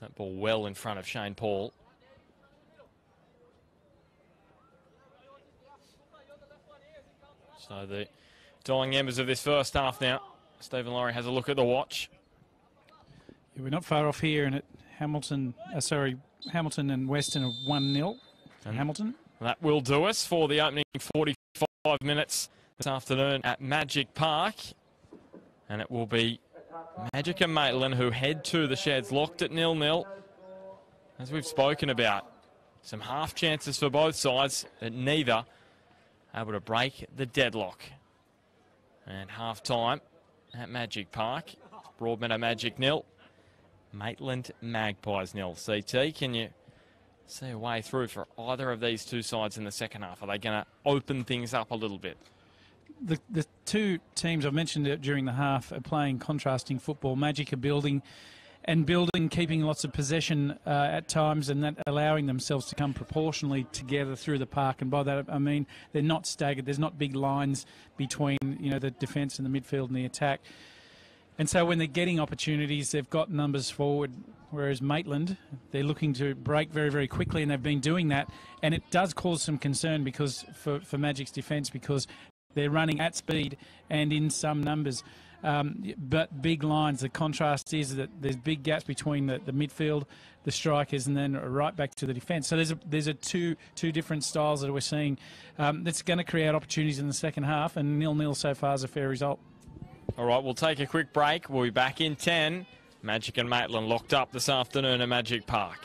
That ball well in front of Shane Paul. So the dying embers of this first half now. Stephen Laurie has a look at the watch. Yeah, we're not far off here, and Hamilton and Western are 1-0 for Hamilton. That will do us for the opening 45 minutes this afternoon at Magic Park. And it will be Magic and Maitland who head to the sheds, locked at 0-0. As we've spoken about, some half chances for both sides, but neither able to break the deadlock. And half time at Magic Park. Broadmeadow Magic 0, Maitland Magpies 0. CT, can you see a way through for either of these two sides in the second half? Are they going to open things up a little bit? The two teams, I've mentioned it during the half, are playing contrasting football. Magic are building, keeping lots of possession at times, and that allowing themselves to come proportionally together through the park. And by that I mean they're not staggered. There's not big lines between the defence and the midfield and the attack. And so when they're getting opportunities, they've got numbers forward. Whereas Maitland, they're looking to break very, very quickly, and they've been doing that. And it does cause some concern because for Magic's defence, because they're running at speed and in some numbers. but big lines. The contrast is that there's big gaps between the midfield, the strikers, and then right back to the defence. So there's a two different styles that we're seeing. That's going to create opportunities in the second half, and 0-0 so far is a fair result. All right, we'll take a quick break. We'll be back in 10. Magic and Maitland locked up this afternoon at Magic Park.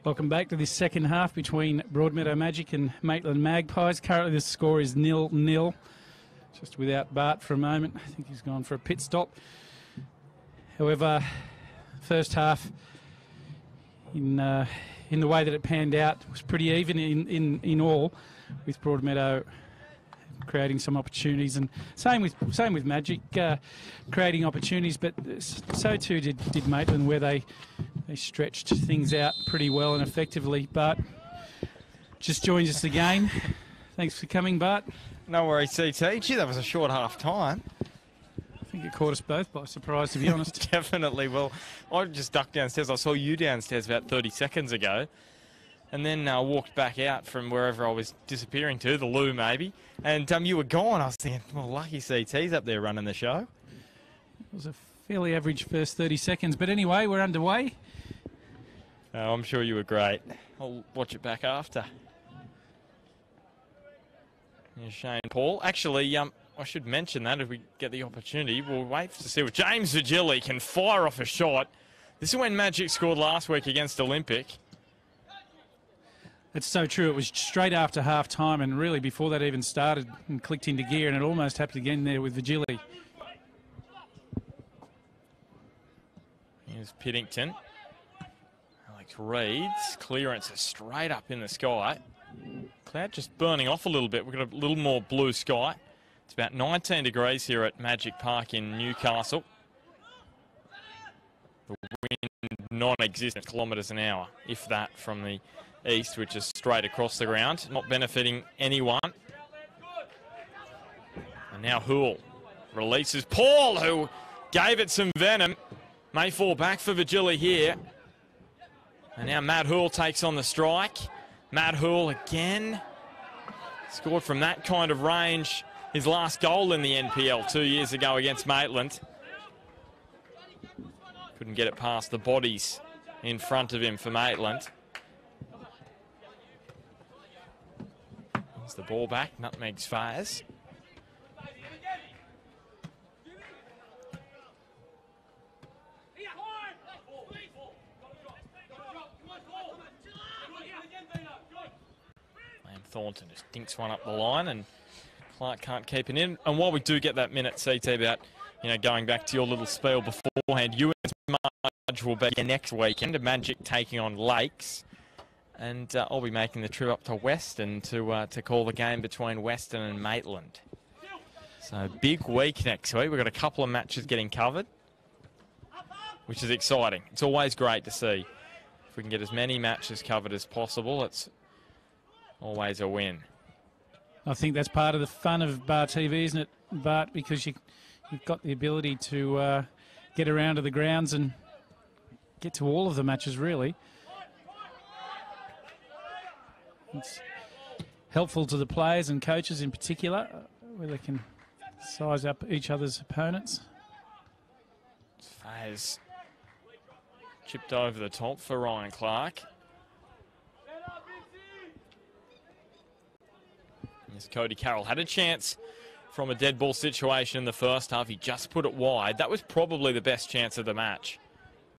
Welcome back to this second half between Broadmeadow Magic and Maitland Magpies. Currently the score is 0-0. Just without Bart for a moment. I think he's gone for a pit stop. However, first half, in the way that it panned out, was pretty even in all, with Broadmeadow creating some opportunities, and same with Magic, creating opportunities, but so too did Maitland, where they stretched things out pretty well and effectively. Bart just joins us again. Thanks for coming, Bart. No worries, CT. Gee, that was a short half time. I think it caught us both by surprise, to be honest. Definitely. Well, I just ducked downstairs. I saw you downstairs about 30 seconds ago. And then walked back out from wherever I was disappearing to, the loo maybe. And you were gone. I was thinking, well, lucky CT's up there running the show. It was a fairly average first 30 seconds. But anyway, we're underway. Oh, I'm sure you were great. I'll watch it back after. Here's Shane Paul. Actually, I should mention that if we get the opportunity. We'll wait to see if James Vigili can fire off a shot. This is when Magic scored last week against Olympic. It's so true. It was straight after half-time, and really before that even started and clicked into gear, and it almost happened again there with Vigili. Here's Piddington. Alex Reed's clearance is straight up in the sky. Cloud just burning off a little bit. We've got a little more blue sky. It's about 19 degrees here at Magic Park in Newcastle. The wind non-existent, kilometres an hour, if that, from the east, which is straight across the ground, not benefiting anyone. And now Hoole releases Paul, who gave it some venom. May fall back for Vigili here. And now Matt Hoole takes on the strike. Matt Hoole again. Scored from that kind of range. His last goal in the NPL 2 years ago against Maitland. Couldn't get it past the bodies in front of him for Maitland. There's the ball back. Nutmeg's fires. Thornton just dinks one up the line, and Clark can't keep it in. And while we do get that minute, CT, about, going back to your little spiel beforehand, you and Marge will be next weekend, Magic taking on Lakes. And I'll be making the trip up to Western to call the game between Western and Maitland. So big week next week. We've got a couple of matches getting covered, which is exciting. It's always great to see. If we can get as many matches covered as possible, it's always a win. I think that's part of the fun of Bar TV, isn't it, Bart? Because you've got the ability to get around to the grounds and get to all of the matches, really. It's helpful to the players and coaches in particular, where they can size up each other's opponents. Faz chipped over the top for Ryan Clark. As Cody Carroll had a chance from a dead ball situation in the first half. He just put it wide. That was probably the best chance of the match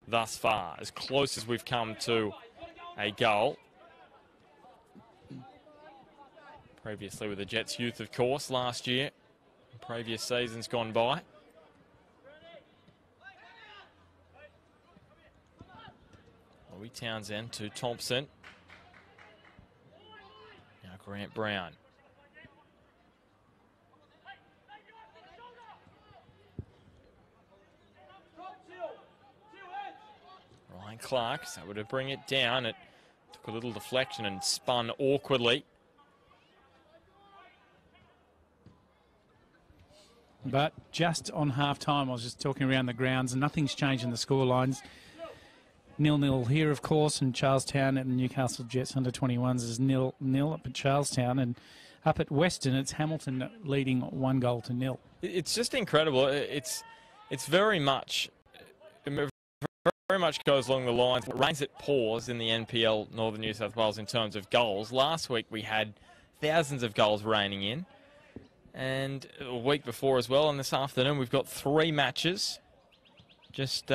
thus far, as close as we've come to a goal. Previously with the Jets youth, of course, last year. Previous seasons gone by. Louis Townsend to Thompson. Now Grant Brown. Ryan Clark, so would have bring it down. It took a little deflection and spun awkwardly. But just on half-time, I was just talking around the grounds, and nothing's changed in the score lines. 0-0 here, of course, and Charlestown and the Newcastle Jets under-21s is 0-0 up at Charlestown, and up at Western, it's Hamilton leading 1-0. It's just incredible. It's very much goes along the lines. It rains, it pours in the NPL Northern New South Wales in terms of goals. Last week we had thousands of goals raining in, and a week before as well. And this afternoon we've got 3 matches, just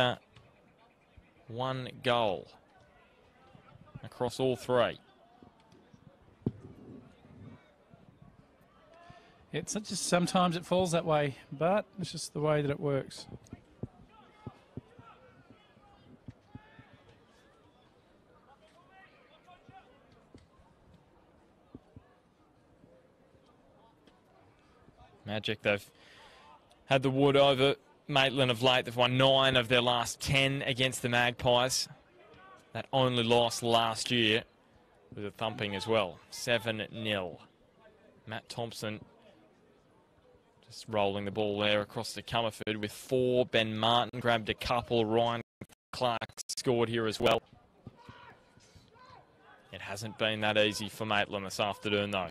1 goal. across all three. It's not just sometimes it falls that way, but it's just the way that it works. Magic, they've had the wood over Maitland of late. They've won 9 of their last 10 against the Magpies. That only loss last year was a thumping as well, 7-0. Matt Thompson just rolling the ball there across to Comerford with 4. Ben Martin grabbed a couple. Ryan Clark scored here as well. It hasn't been that easy for Maitland this afternoon, though.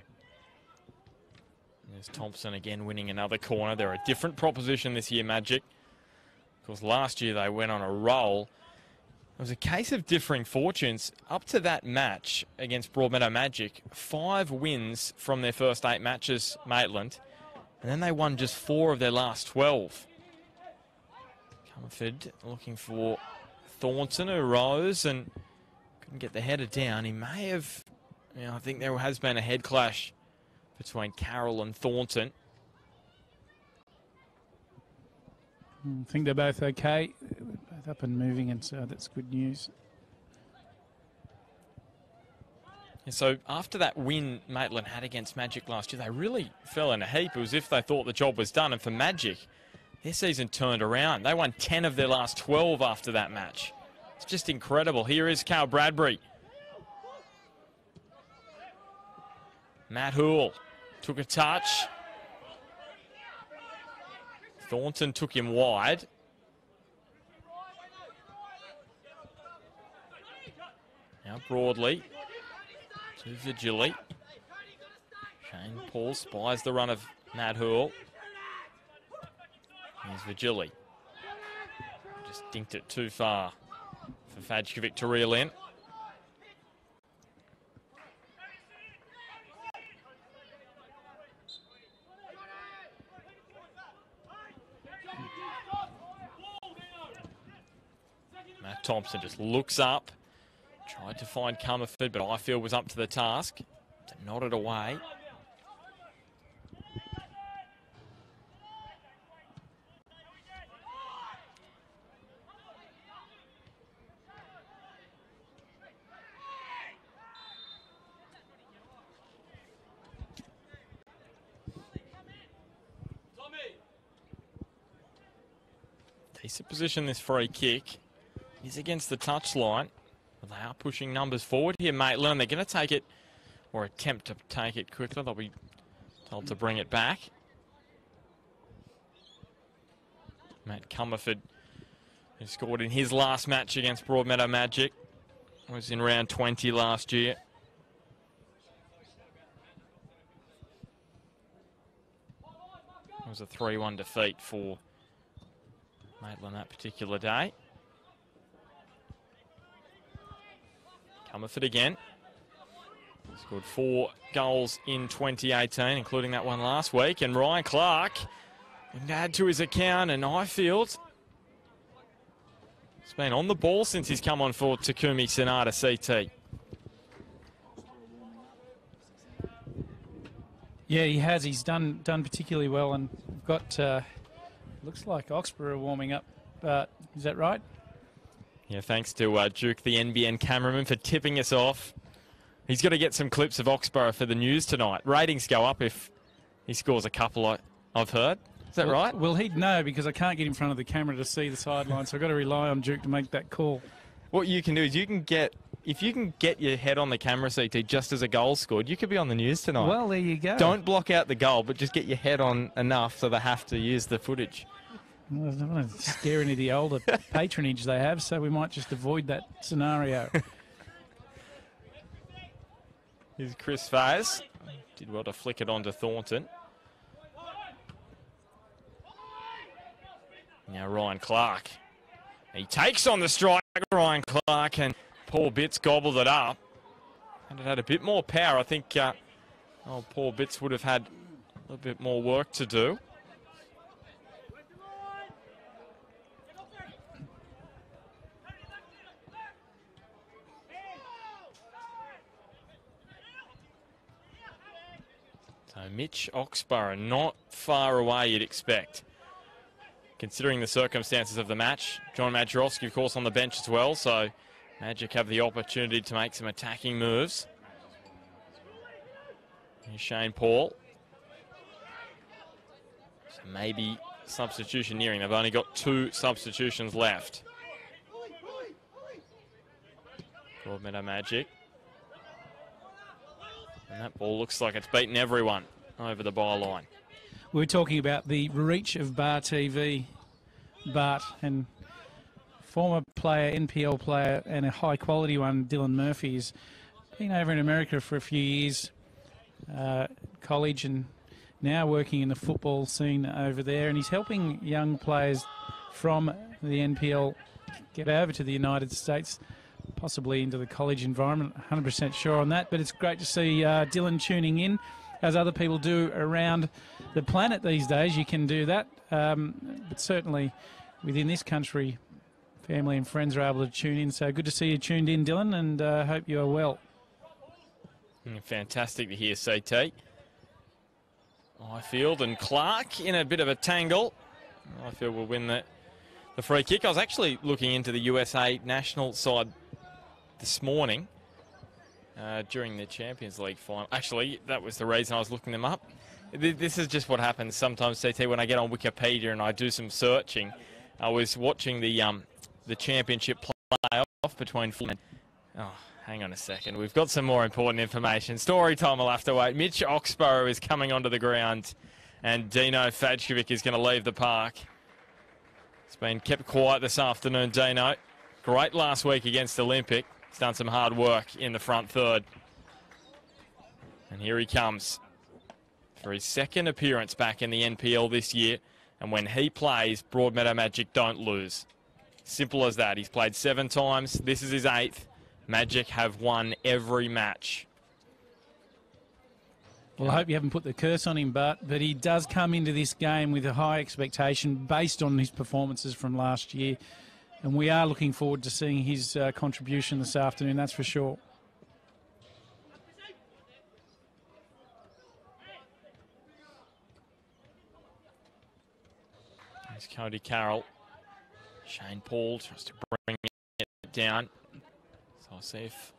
There's Thompson again winning another corner. They're a different proposition this year, Magic. Of course, last year they went on a roll. It was a case of differing fortunes. Up to that match against Broadmeadow Magic, 5 wins from their first 8 matches, Maitland. And then they won just 4 of their last 12. Comerford looking for Thornton, who rose and couldn't get the header down. He may have, I think there has been a head clash between Carroll and Thornton. I think they're both okay. Both up and moving, and so that's good news. And so after that win Maitland had against Magic last year, they really fell in a heap. It was as if they thought the job was done. And for Magic, their season turned around. They won 10 of their last 12 after that match. It's just incredible. Here is Carl Bradbury. Matt Hoole took a touch. Thornton took him wide. Now Broadley to Vigili. Shane Paul spies the run of Matt Hoole. Here's Vigili. Just dinked it too far for Fajkovic to reel in. Matt Thompson just looks up, tried to find Comerford, but Ifield was up to the task to nod it away. Decent position, this free kick. He's against the touchline. But they are pushing numbers forward here, Maitland. They're going to take it, or attempt to take it quickly. They'll be told to bring it back. Matt Comerford, who scored in his last match against Broadmeadow Magic, was in round 20 last year. It was a 3-1 defeat for Maitland that particular day. Comerford again. Scored 4 goals in 2018, including that one last week. And Ryan Clark can add to his account, and Ifield has been on the ball since he's come on for Takumi Sonata CT. Yeah, he has. He's done particularly well, and got looks like Oxborough are warming up. Is that right? Yeah, thanks to Duke, the NBN cameraman, for tipping us off. He's got to get some clips of Oxborough for the news tonight. Ratings go up if he scores a couple, I've heard. Is that right? Well, he'd know, because I can't get in front of the camera to see the sideline, so I've got to rely on Duke to make that call. What you can do is if you can get your head on the camera, CT, just as a goal scored, you could be on the news tonight. Well, there you go. Don't block out the goal, but just get your head on enough so they have to use the footage. Well, I don't want to scare any of the older patronage they have, so we might just avoid that scenario. Here's Chris Fayes. Did well to flick it onto Thornton. Now Ryan Clark. He takes on the strike, Ryan Clark, and Paul Bitts gobbled it up. And it had a bit more power. I think Paul Bitts would have had a little bit more work to do. So Mitch Oxborough not far away, you'd expect, considering the circumstances of the match. John Majorowski, of course, on the bench as well, so Magic have the opportunity to make some attacking moves. Here's Shane Paul. So maybe substitution nearing. They've only got 2 substitutions left. Broadmeadow Magic. And that ball looks like it's beaten everyone over the byline. We were talking about the reach of Bar TV, Bart, and former player, NPL player, and a high-quality one, Dylan Murphy, has been over in America for a few years, college, and now working in the football scene over there, and he's helping young players from the NPL get over to the United States, possibly into the college environment. 100% sure on that, but it's great to see Dylan tuning in, as other people do around the planet these days. You can do that, but certainly within this country, family and friends are able to tune in. So good to see you tuned in, Dylan, and hope you are well. Fantastic to hear, CT. Highfield and Clark in a bit of a tangle. Highfield will win the free kick. I was actually looking into the USA national side this morning during the Champions League final. Actually, that was the reason I was looking them up. This is just what happens sometimes, CT, when I get on Wikipedia and I do some searching. I was watching the championship playoff between Fulham and... Oh, hang on a second. We've got some more important information. Story time will have to wait. Mitch Oxborough is coming onto the ground, and Dino Fajkovic is going to leave the park. It's been kept quiet this afternoon, Dino. Great last week against Olympic. He's done some hard work in the front third. And here he comes for his second appearance back in the NPL this year. And when he plays, Broadmeadow Magic don't lose. Simple as that. He's played 7 times. This is his 8th. Magic have won every match. Well, I hope you haven't put the curse on him, but he does come into this game with a high expectation based on his performances from last year. And we are looking forward to seeing his contribution this afternoon, that's for sure. There's Cody Carroll. Shane Paul tries to bring it down. So I'll see if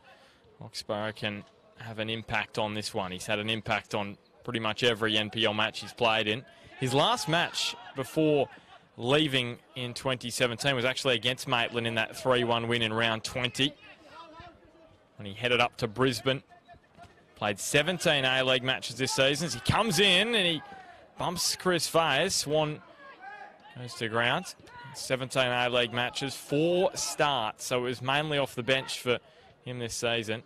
Oxborough can have an impact on this one. He's had an impact on pretty much every NPL match he's played in. His last match before leaving in 2017 was actually against Maitland in that 3-1 win in round 20. When he headed up to Brisbane. Played 17 A-League matches this season. As he comes in and he bumps Chris Fayes. Swan goes to ground. 17 A-League matches, 4 starts. So it was mainly off the bench for him this season.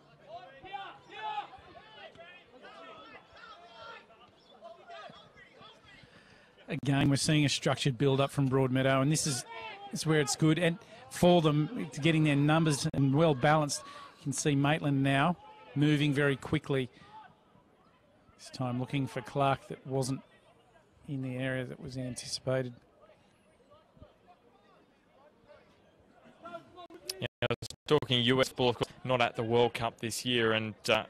Again, we're seeing a structured build-up from Broadmeadow, and this is where it's good. And for them, getting their numbers and well-balanced, you can see Maitland now moving very quickly. This time looking for Clark that wasn't in the area that was anticipated. Yeah, I was talking US ball, of course, not at the World Cup this year, and they've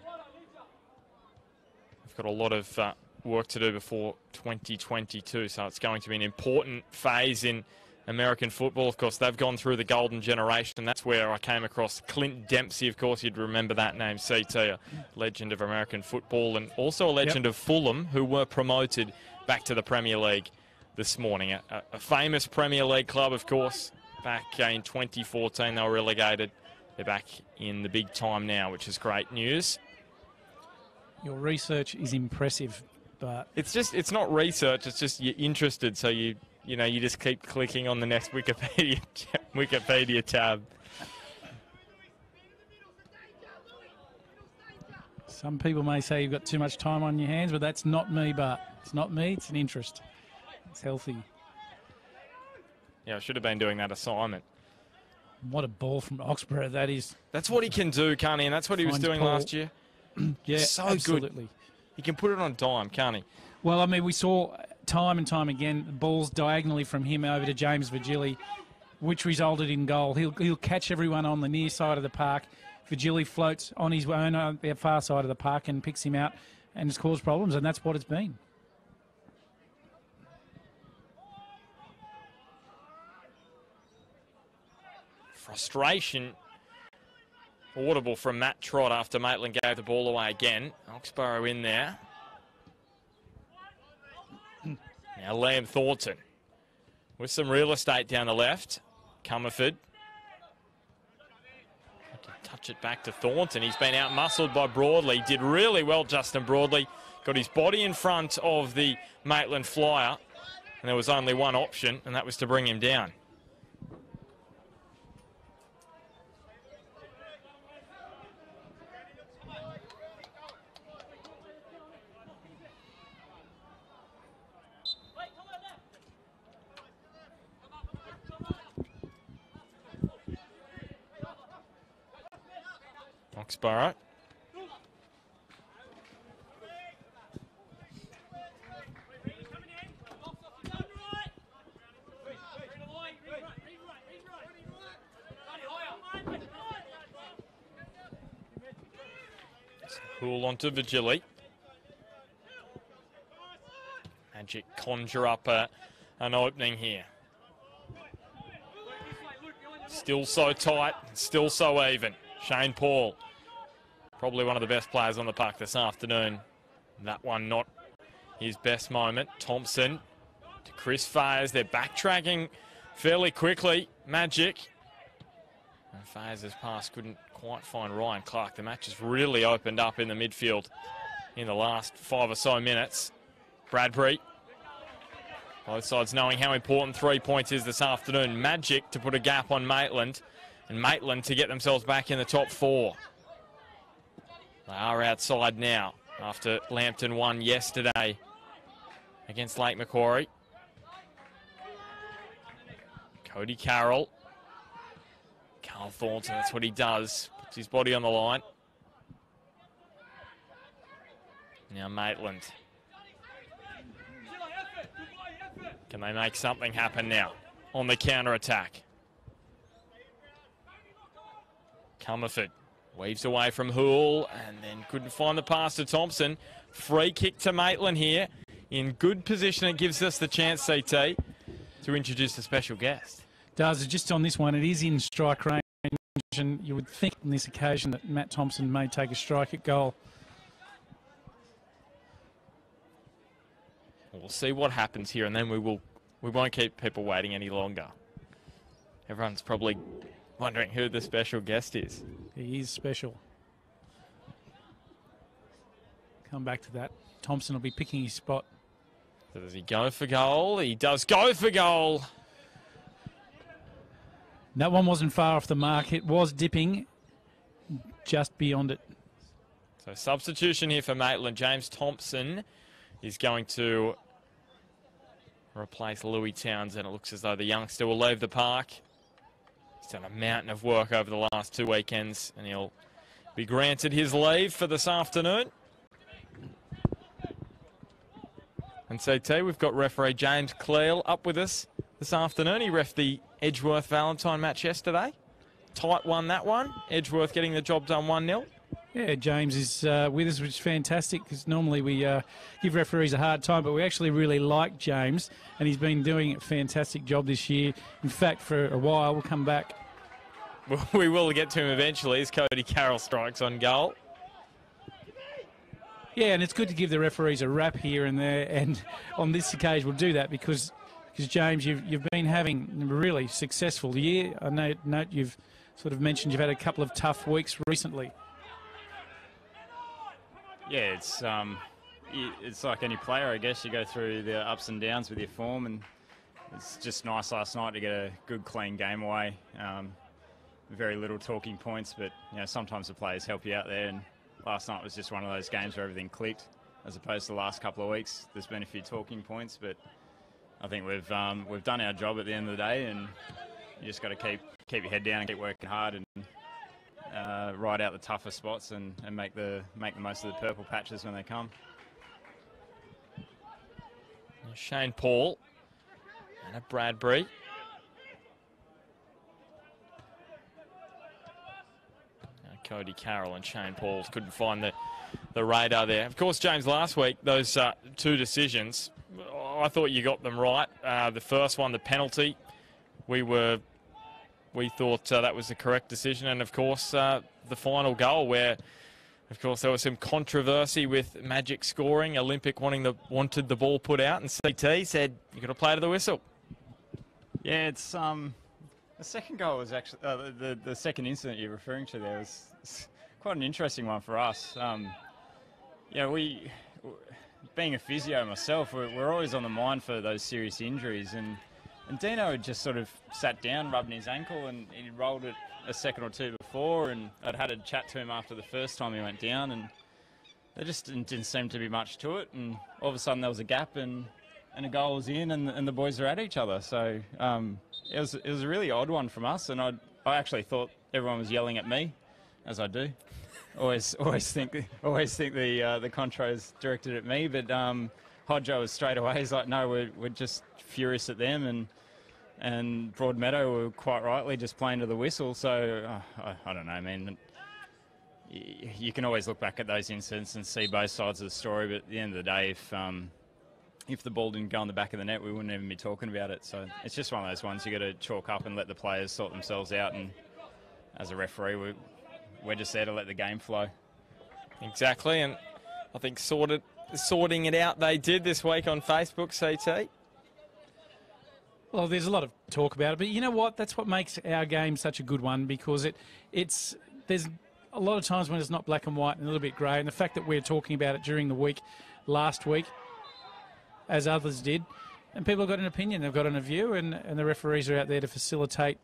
got a lot of work to do before 2022, so it's going to be an important phase in American football. Of course, they've gone through the golden generation. That's where I came across Clint Dempsey. Of course, you'd remember that name, CT, a legend of American football, and also a legend of Fulham, who were promoted back to the Premier League this morning. A famous Premier League club, of course. Back in 2014, they were relegated. They're back in the big time now, which is great news. Your research is impressive, but it's not research. It's just you're interested, so you just keep clicking on the next Wikipedia tab. Some people may say you've got too much time on your hands, but that's not me, but it's not me, it's an interest. It's healthy. Yeah, I should have been doing that assignment. What a ball from Oxborough that is. That's what he can do, can't he? And that's what he was doing last year. Yeah, so absolutely. Good. He can put it on dime, can't he? Well, I mean, we saw time and time again balls diagonally from him over to James Virgili, which resulted in goal. He'll catch everyone on the near side of the park. Virgili floats on his own on the far side of the park and picks him out and it's caused problems, and that's what it's been. Frustration audible from Matt Trott after Maitland gave the ball away again. Oxborough in there. Now Liam Thornton with some real estate down the left. Comerford. Touch it back to Thornton. He's been out-muscled by Broadley. Did really well, Justin Broadley. Got his body in front of the Maitland flyer. And there was only one option, and that was to bring him down. Oxborough. Pool onto Vigili. Magic conjure up an opening here. Still so tight, still so even. Shane Paul, probably one of the best players on the park this afternoon. That one not his best moment. Thompson to Chris Fayers. They're backtracking fairly quickly. Magic. And Fayers' pass couldn't quite find Ryan Clark. The match has really opened up in the midfield in the last 5 or so minutes. Bradbury. Both sides knowing how important 3 points is this afternoon. Magic to put a gap on Maitland. And Maitland to get themselves back in the top 4. They are outside now after Lambton won yesterday against Lake Macquarie. Cody Carroll. Carl Thornton, that's what he does. Puts his body on the line. Now Maitland. Can they make something happen now on the counter-attack? Comerford weaves away from Hoole and then couldn't find the pass to Thompson. Free kick to Maitland here. In good position, it gives us the chance, CT, to introduce a special guest. Does. Just on this one, it is in strike range, and you would think on this occasion that Matt Thompson may take a strike at goal. We'll see what happens here, and then we won't keep people waiting any longer. Everyone's probably wondering who the special guest is. He is special. Come back to that. Thompson will be picking his spot. So does he go for goal? He does go for goal. That one wasn't far off the mark. It was dipping just beyond it. So substitution here for Maitland. James Thompson is going to replace Louis Townsend. It looks as though the youngster will leave the park. He's done a mountain of work over the last 2 weekends, and he'll be granted his leave for this afternoon. And CT, we've got referee James Cleal up with us this afternoon. He reffed the Edgeworth-Valentine match yesterday. Tight won that one. Edgeworth getting the job done 1-0. Yeah, James is with us, which is fantastic, because normally we give referees a hard time, but we actually really like James, and he's been doing a fantastic job this year. In fact, for a while, we'll come back. Well, we will get to him eventually as Cody Carroll strikes on goal. Yeah, and it's good to give the referees a rap here and there, and on this occasion we'll do that because James, you've been having a really successful year. I note you've sort of mentioned you've had a couple of tough weeks recently. Yeah, it's like any player, I guess. You go through the ups and downs with your form, and it's just nice last night to get a good, clean game away. Very little talking points, but sometimes the players help you out there. And last night was just one of those games where everything clicked, as opposed to the last couple of weeks. There's been a few talking points, but I think we've done our job at the end of the day, and you just got to keep your head down and keep working hard and ride out the tougher spots and make the most of the purple patches when they come. Shane Paul and a Bradbury. Now Cody Carroll and Shane Paul couldn't find the radar there. Of course, James, last week, those two decisions, I thought you got them right. The first one, the penalty, we thought that was the correct decision. And, of course, the final goal where, of course, there was some controversy with Magic scoring, Olympic wanted the ball put out, and CT said, you've got to play to the whistle. Yeah, it's the second goal was actually the second incident you're referring to there was quite an interesting one for us. Yeah, being a physio myself, we're always on the mind for those serious injuries, and Dino had just sort of sat down, rubbing his ankle, and he rolled it a second or two before, and I'd had a chat to him after the first time he went down, and there just didn't seem to be much to it, and all of a sudden there was a gap, and a goal was in, and the boys are at each other. So it was a really odd one from us, and I actually thought everyone was yelling at me, as I do. Always think the contra's directed at me, but Hodjo was straight away. He's like, no, we're just furious at them, and Broadmeadow were quite rightly just playing to the whistle. So I don't know, I mean, you can always look back at those incidents and see both sides of the story, but at the end of the day, if the ball didn't go on the back of the net, we wouldn't even be talking about it. So it's just one of those ones you got to chalk up and let the players sort themselves out, and as a referee, we're just there to let the game flow. Exactly, and I think sorting it out they did this week on Facebook, CT. Well, there's a lot of talk about it, but you know what? That's what makes our game such a good one, because there's a lot of times when it's not black and white and a little bit grey, and the fact that we're talking about it during the week, last week, as others did, and people have got an opinion, they've got a view, and the referees are out there to facilitate,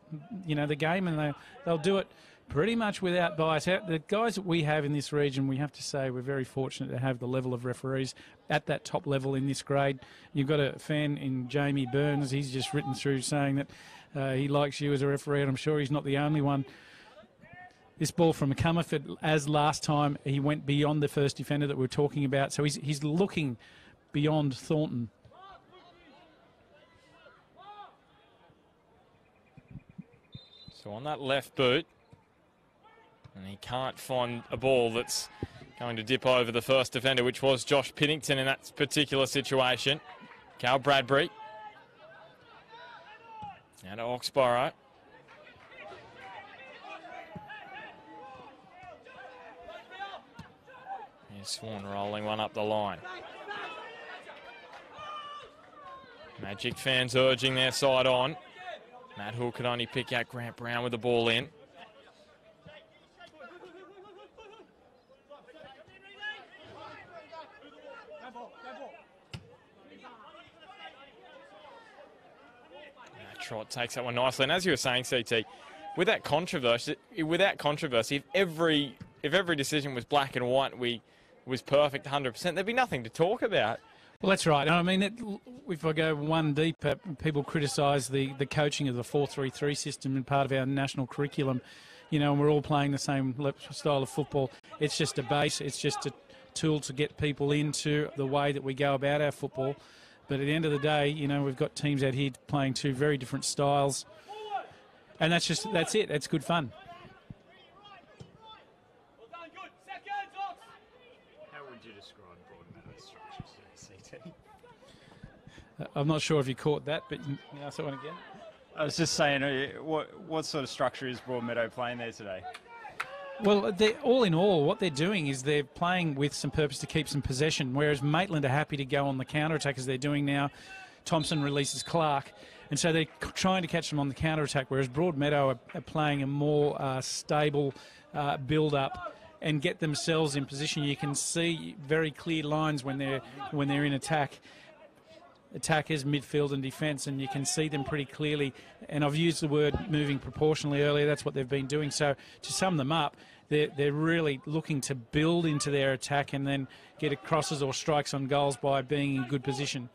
the game, and they'll do it pretty much without bias. The guys that we have in this region, we have to say we're very fortunate to have the level of referees at that top level in this grade. You've got a fan in Jamie Burns. He's just written through saying that he likes you as a referee, and I'm sure he's not the only one. This ball from Comerford, as last time, he went beyond the first defender that we were talking about, so he's looking beyond Thornton. So on that left boot, and he can't find a ball that's going to dip over the first defender, which was Josh Piddington in that particular situation. Cal Bradbury. Now to Oxborough. Here's Swan rolling one up the line. Magic fans urging their side on. Matt Hook could only pick out Grant Brown with the ball in. Trott takes that one nicely, and as you were saying, CT, with that controversy, if every decision was black and white, was perfect 100%, there'd be nothing to talk about. Well, that's right. I mean, if I go one deeper, people criticise the coaching of the 4-3-3 system in part of our national curriculum, and we're all playing the same style of football. It's just a base. It's just a tool to get people into the way that we go about our football. But at the end of the day, we've got teams out here playing two very different styles. And that's it. That's good fun. How would you describe Broadmeadow's structure, CT? I'm not sure if you caught that, but you can ask that one again. I was just saying, what sort of structure is Broadmeadow playing there today? Well, all in all, what they're doing is they're playing with some purpose to keep some possession, whereas Maitland are happy to go on the counter-attack as they're doing now. Thompson releases Clark, and so they're trying to catch them on the counter-attack, whereas Broadmeadow are playing a more stable build-up and get themselves in position. You can see very clear lines when they're in attack. Attackers, midfield and defence, and you can see them pretty clearly. And I've used the word moving proportionally earlier. That's what they've been doing. So to sum them up, they're really looking to build into their attack and then get crosses or strikes on goals by being in good position.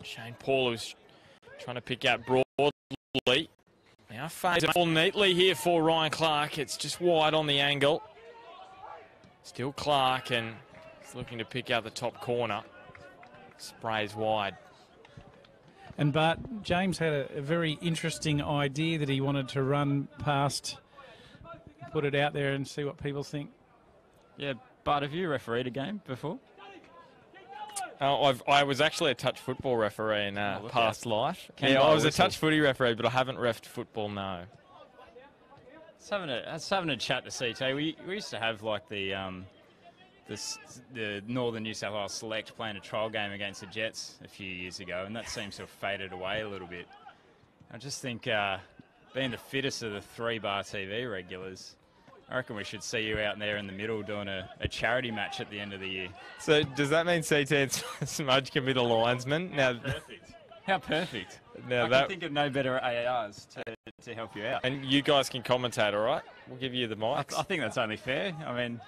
Shane Paul was trying to pick out Broadly. Now fades it all neatly here for Ryan Clark. It's just wide on the angle. Still Clark, and looking to pick out the top corner. Sprays wide. And Bart, James had a very interesting idea that he wanted to run past put it out there and see what people think. Yeah, Bart, have you refereed a game before? I was actually a touch football referee in past life. Can I was whistle. a touch footy referee, but I haven't reffed football, no. I was having a chat to CT. We used to have like the Northern New South Wales Select playing a trial game against the Jets a few years ago, and that seems to have faded away a little bit. I just think being the fittest of the 3-bar TV regulars, I reckon we should see you out there in the middle doing a charity match at the end of the year. So does that mean CT and Smudge can be the linesman? Now, Perfect. How perfect. Now I can think of no better AARs to help you out. And you guys can commentate, all right? We'll give you the mics. I think that's only fair. I mean,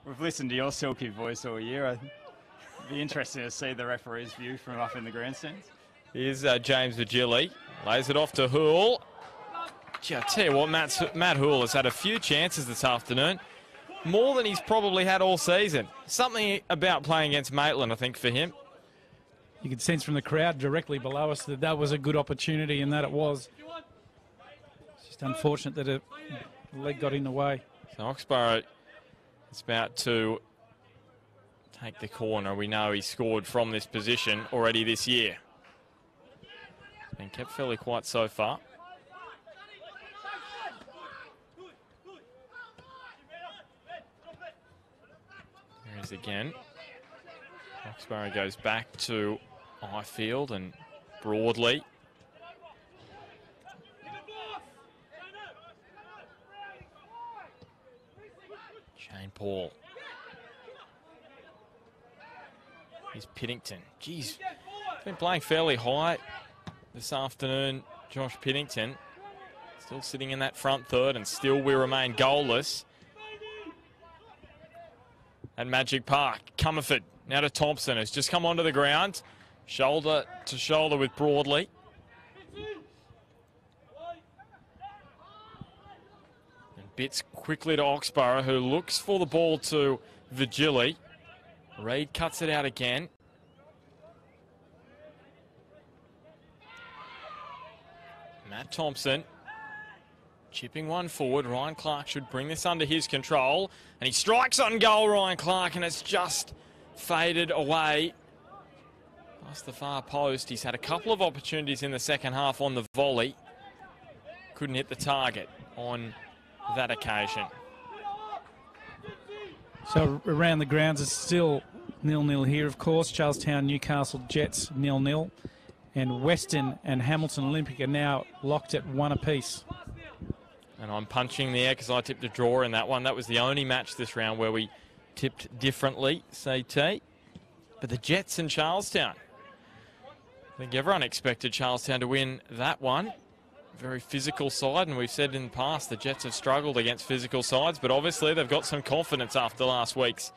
we've listened to your silky voice all year. It'd be interesting to see the referee's view from up in the grandstands. Here's James Vigili. Lays it off to Hoole. Gee, I tell you what, Matt Hoole has had a few chances this afternoon. More than he's probably had all season. Something about playing against Maitland, I think, for him. You could sense from the crowd directly below us that that was a good opportunity, and that it was. It's just unfortunate that a leg got in the way. So Oxborough is about to take the corner. We know he scored from this position already this year. It's been kept fairly quiet so far. There he is again. Oxborough goes back to Highfield and Broadley. Shane Paul. Here's Piddington. Geez, been playing fairly high this afternoon, Josh Piddington. Still sitting in that front third, and still we remain goalless. At Magic Park, Comerford now to Thompson, who's just come onto the ground. Shoulder to shoulder with Broadley. And bits quickly to Oxborough, who looks for the ball to Vigili. Reid cuts it out again. Matt Thompson chipping one forward. Ryan Clark should bring this under his control. And he strikes on goal, Ryan Clark, and it's just faded away past the far post. He's had a couple of opportunities in the second half on the volley. Couldn't hit the target on that occasion. So around the grounds, it's still 0-0 here, of course. Charlestown, Newcastle Jets 0-0. And Western and Hamilton Olympic are now locked at 1 apiece. And I'm punching the air because I tipped a draw in that one. That was the only match this round where we tipped differently, CT. But the Jets and Charlestown. I think everyone expected Charlestown to win that one. Very physical side, and we've said in the past the Jets have struggled against physical sides, but obviously they've got some confidence after last week's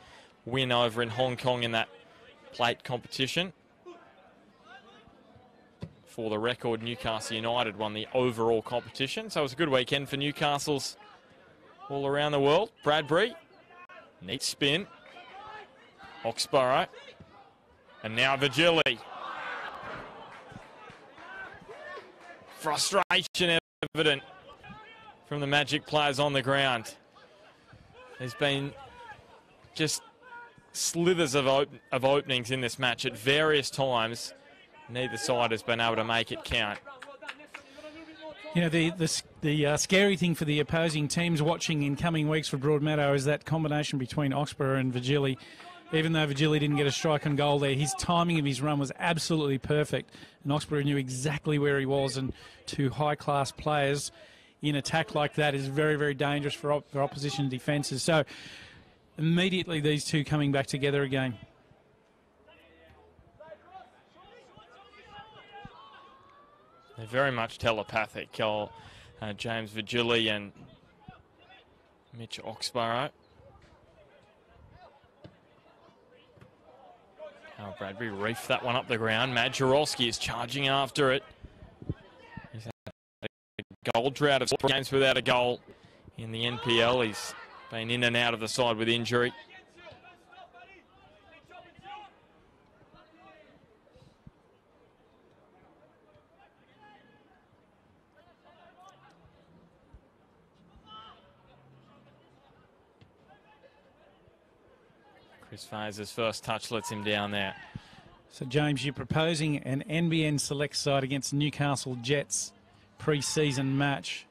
win over in Hong Kong in that plate competition. For the record, Newcastle United won the overall competition, so it was a good weekend for Newcastle's all around the world. Bradbury, neat spin. Oxborough, and now Vigili. Frustration evident from the Magic players on the ground. There's been just slithers of openings in this match at various times. Neither side has been able to make it count. You know, the scary thing for the opposing teams watching in coming weeks for Broadmeadow is that combination between Oxborough and Vigili. Even though Vigili didn't get a strike on goal there, his timing of his run was absolutely perfect. And Oxborough knew exactly where he was. And two high-class players in attack like that is very, very dangerous for opposition defences. So immediately these two coming back together again. They're very much telepathic, James Vigili and Mitch Oxborough. Bradbury reefed that one up the ground. Matt Jarolski is charging after it. He's had a goal drought of games without a goal in the NPL. He's been in and out of the side with injury. Chris Fraser's first touch lets him down there. So, James, you're proposing an NBN select side against Newcastle Jets pre-season match.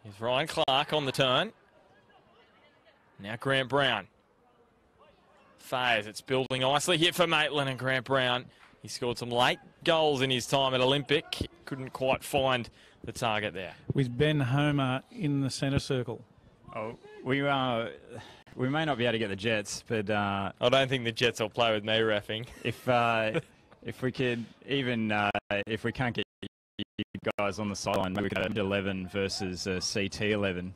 Here's Ryan Clark on the turn. Now Grant Brown. Fires, it's building nicely here for Maitland, and Grant Brown. He scored some late goals in his time at Olympic. Couldn't quite find the target there. With Ben Homer in the centre circle. Oh, we may not be able to get the Jets, but I don't think the Jets will play with me reffing. If we could even if we can't get you guys on the sideline, maybe we could have 11 versus CT 11.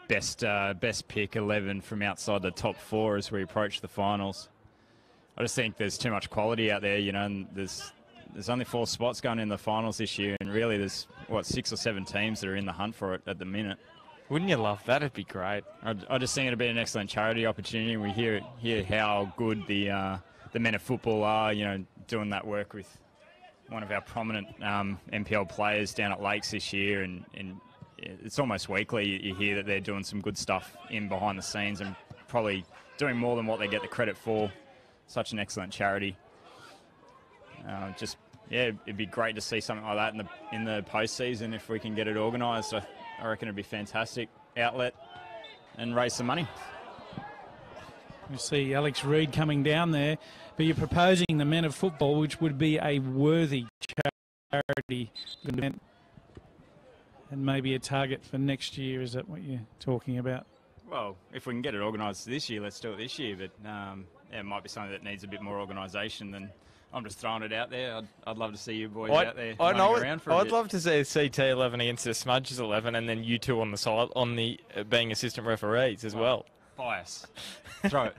Best pick 11 from outside the top 4 as we approach the finals. I just think there's too much quality out there, you know, and there's only 4 spots going in the finals this year, and really there's, 6 or 7 teams that are in the hunt for it at the minute. Wouldn't you love that? It'd be great. I just think it'd be an excellent charity opportunity. We hear how good the men of football are, you know, doing that work with one of our prominent NPL players down at Lakes this year, and it's almost weekly you hear that they're doing some good stuff in behind the scenes and probably doing more than what they get the credit for. Such an excellent charity. It'd be great to see something like that in the postseason if we can get it organised. I reckon it'd be a fantastic outlet and raise some money. You see Alex Reid coming down there, but you're proposing the men of football, which would be a worthy charity event and maybe a target for next year. Is that what you're talking about? Well, if we can get it organised this year, let's do it this year. But it might be something that needs a bit more organisation than. I'm just throwing it out there. I'd love to see you boys out there running around for a bit. I'd love to see a CT 11 against the Smudges 11, and then you two on the side, being assistant referees as well. Bias. Throw it.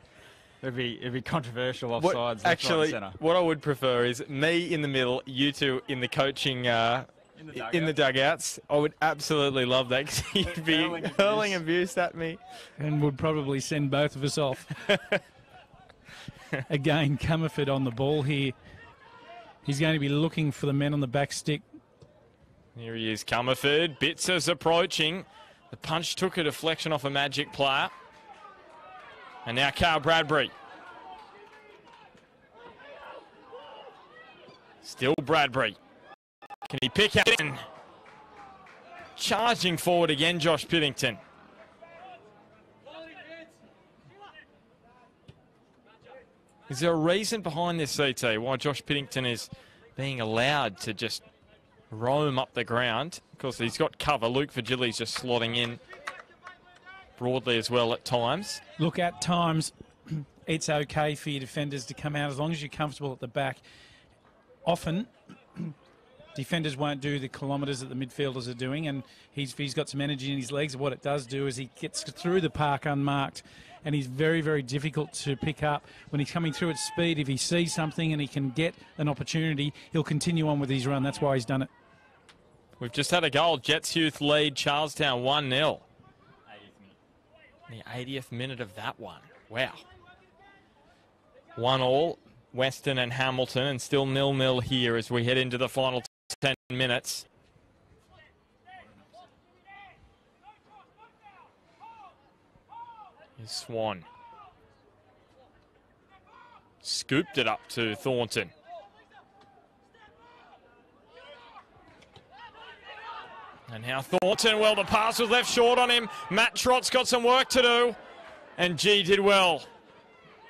It'd be controversial offsides. Actually, what I would prefer is me in the middle, you two in the coaching. In the dugouts. I would absolutely love that, because he'd be hurling abuse at me. And would probably send both of us off. Again, Comerford on the ball here. He's going to be looking for the men on the back stick. Here he is, Comerford. Bitzer's approaching. The punch took a deflection off a Magic player. And now Carl Bradbury. Still Bradbury. Can he pick out in? Charging forward again, Josh Piddington. Is there a reason behind this, CT, why Josh Piddington is being allowed to just roam up the ground? Of course, he's got cover. Luke Virgili's just slotting in broadly as well at times. Look, at times, it's okay for your defenders to come out as long as you're comfortable at the back. Often, defenders won't do the kilometres that the midfielders are doing, and he's got some energy in his legs. What it does do is he gets through the park unmarked, and he's very, very difficult to pick up. When he's coming through at speed, if he sees something and he can get an opportunity, he'll continue on with his run. That's why he's done it. We've just had a goal. Jets Youth lead Charlestown 1-0. The 80th minute of that one. Wow. 1-1, Western and Hamilton, and still 0-0 here as we head into the final 10 minutes. Here's Swan. Scooped it up to Thornton. And now Thornton, well, the pass was left short on him. Matt Trott's got some work to do. And G did well.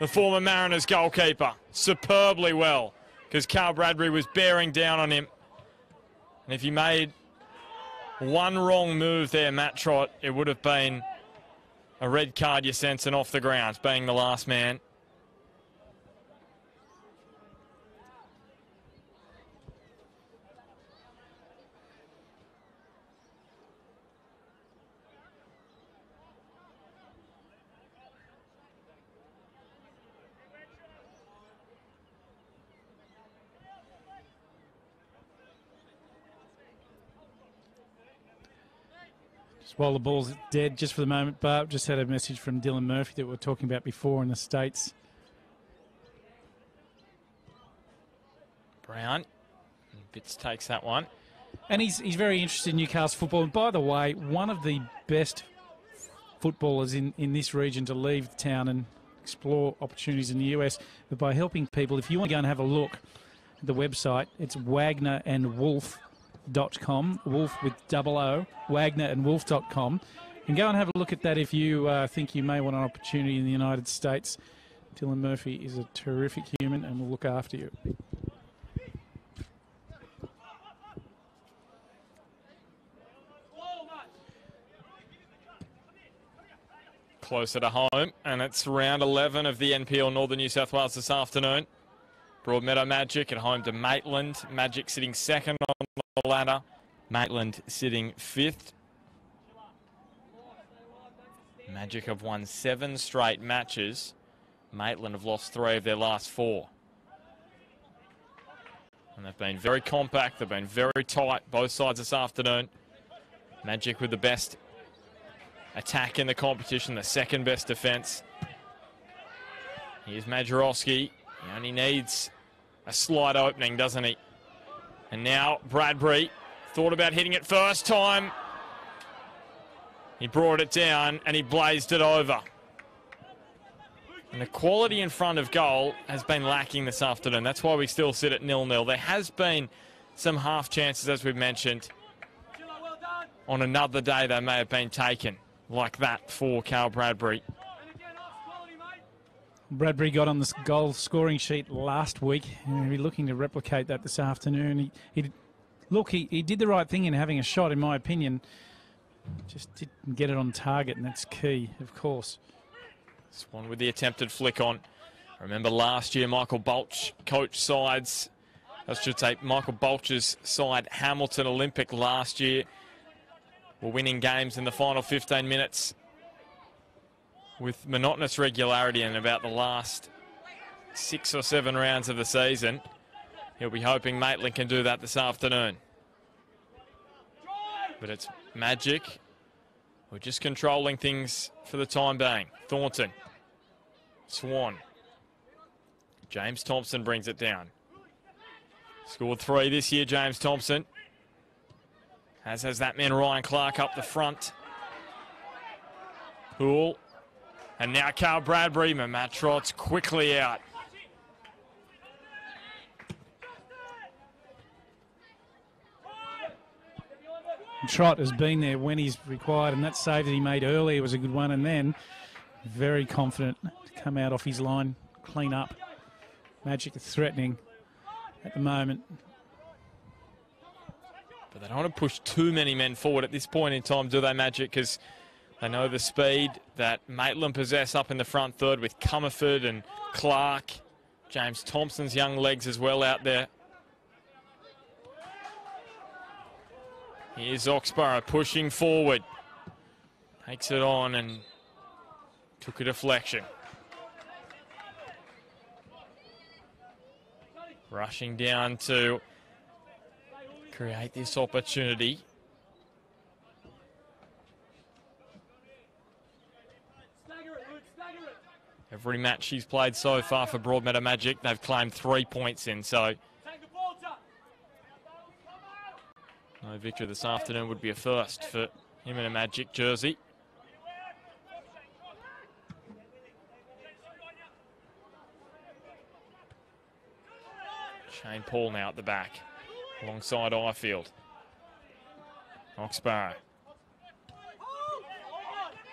The former Mariners goalkeeper. Superbly well. Because Carl Bradbury was bearing down on him. And if he made one wrong move there, Matt Trott, it would have been a red card, you sense, and off the ground, being the last man. While the ball's dead just for the moment, Barb just had a message from Dylan Murphy that we were talking about before in the States. Brown. Bitts takes that one. And he's very interested in Newcastle football. And by the way, one of the best footballers in this region to leave the town and explore opportunities in the US, but by helping people. If you want to go and have a look at the website, it's wagnerandwolf.com, Wolf with double O, wagnerandwolf.com. And go and have a look at that if you think you may want an opportunity in the United States. Dylan Murphy is a terrific human and will look after you. Closer to home, and it's round 11 of the NPL Northern New South Wales this afternoon. Broadmeadow Magic at home to Maitland. Magic sitting second on the ladder. Maitland sitting fifth. Magic have won 7 straight matches. Maitland have lost 3 of their last 4. And they've been very compact. They've been very tight, both sides this afternoon. Magic with the best attack in the competition, the second best defence. Here's Majorowski. He only needs a slight opening, doesn't he? And now Bradbury thought about hitting it first time. He brought it down and he blazed it over. And the quality in front of goal has been lacking this afternoon. That's why we still sit at 0-0. There has been some half chances, as we've mentioned. On another day, they may have been taken like that for Carl Bradbury. Bradbury got on the goal scoring sheet last week. He'll be looking to replicate that this afternoon. He did the right thing in having a shot, in my opinion. Just didn't get it on target, and that's key, of course. This one with the attempted flick on. I remember last year, Michael Bulch coached sides. I should say Michael Bulch's side, Hamilton Olympic, last year, were winning games in the final 15 minutes with monotonous regularity in about the last 6 or 7 rounds of the season. He'll be hoping Maitland can do that this afternoon. But it's Magic. We're just controlling things for the time being. Thornton. Swan. James Thompson brings it down. Scored 3 this year, James Thompson. As has that man Ryan Clark up the front. Poole. And now Carl Bradbury. Matt Trott's quickly out. Trott has been there when he's required, and that save that he made earlier was a good one, and then very confident to come out off his line, clean up. Magic is threatening at the moment. But they don't want to push too many men forward at this point in time, do they, Magic? Because they know the speed that Maitland possess up in the front third with Comerford and Clark. James Thompson's young legs as well out there. Here's Oxborough pushing forward. Takes it on and took a deflection. Rushing down to create this opportunity. Every match he's played so far for Broadmeadow Magic, they've claimed 3 points in, so no victory this afternoon would be a first for him in a Magic jersey. Shane Paul now at the back, alongside Ifield. Oxborough.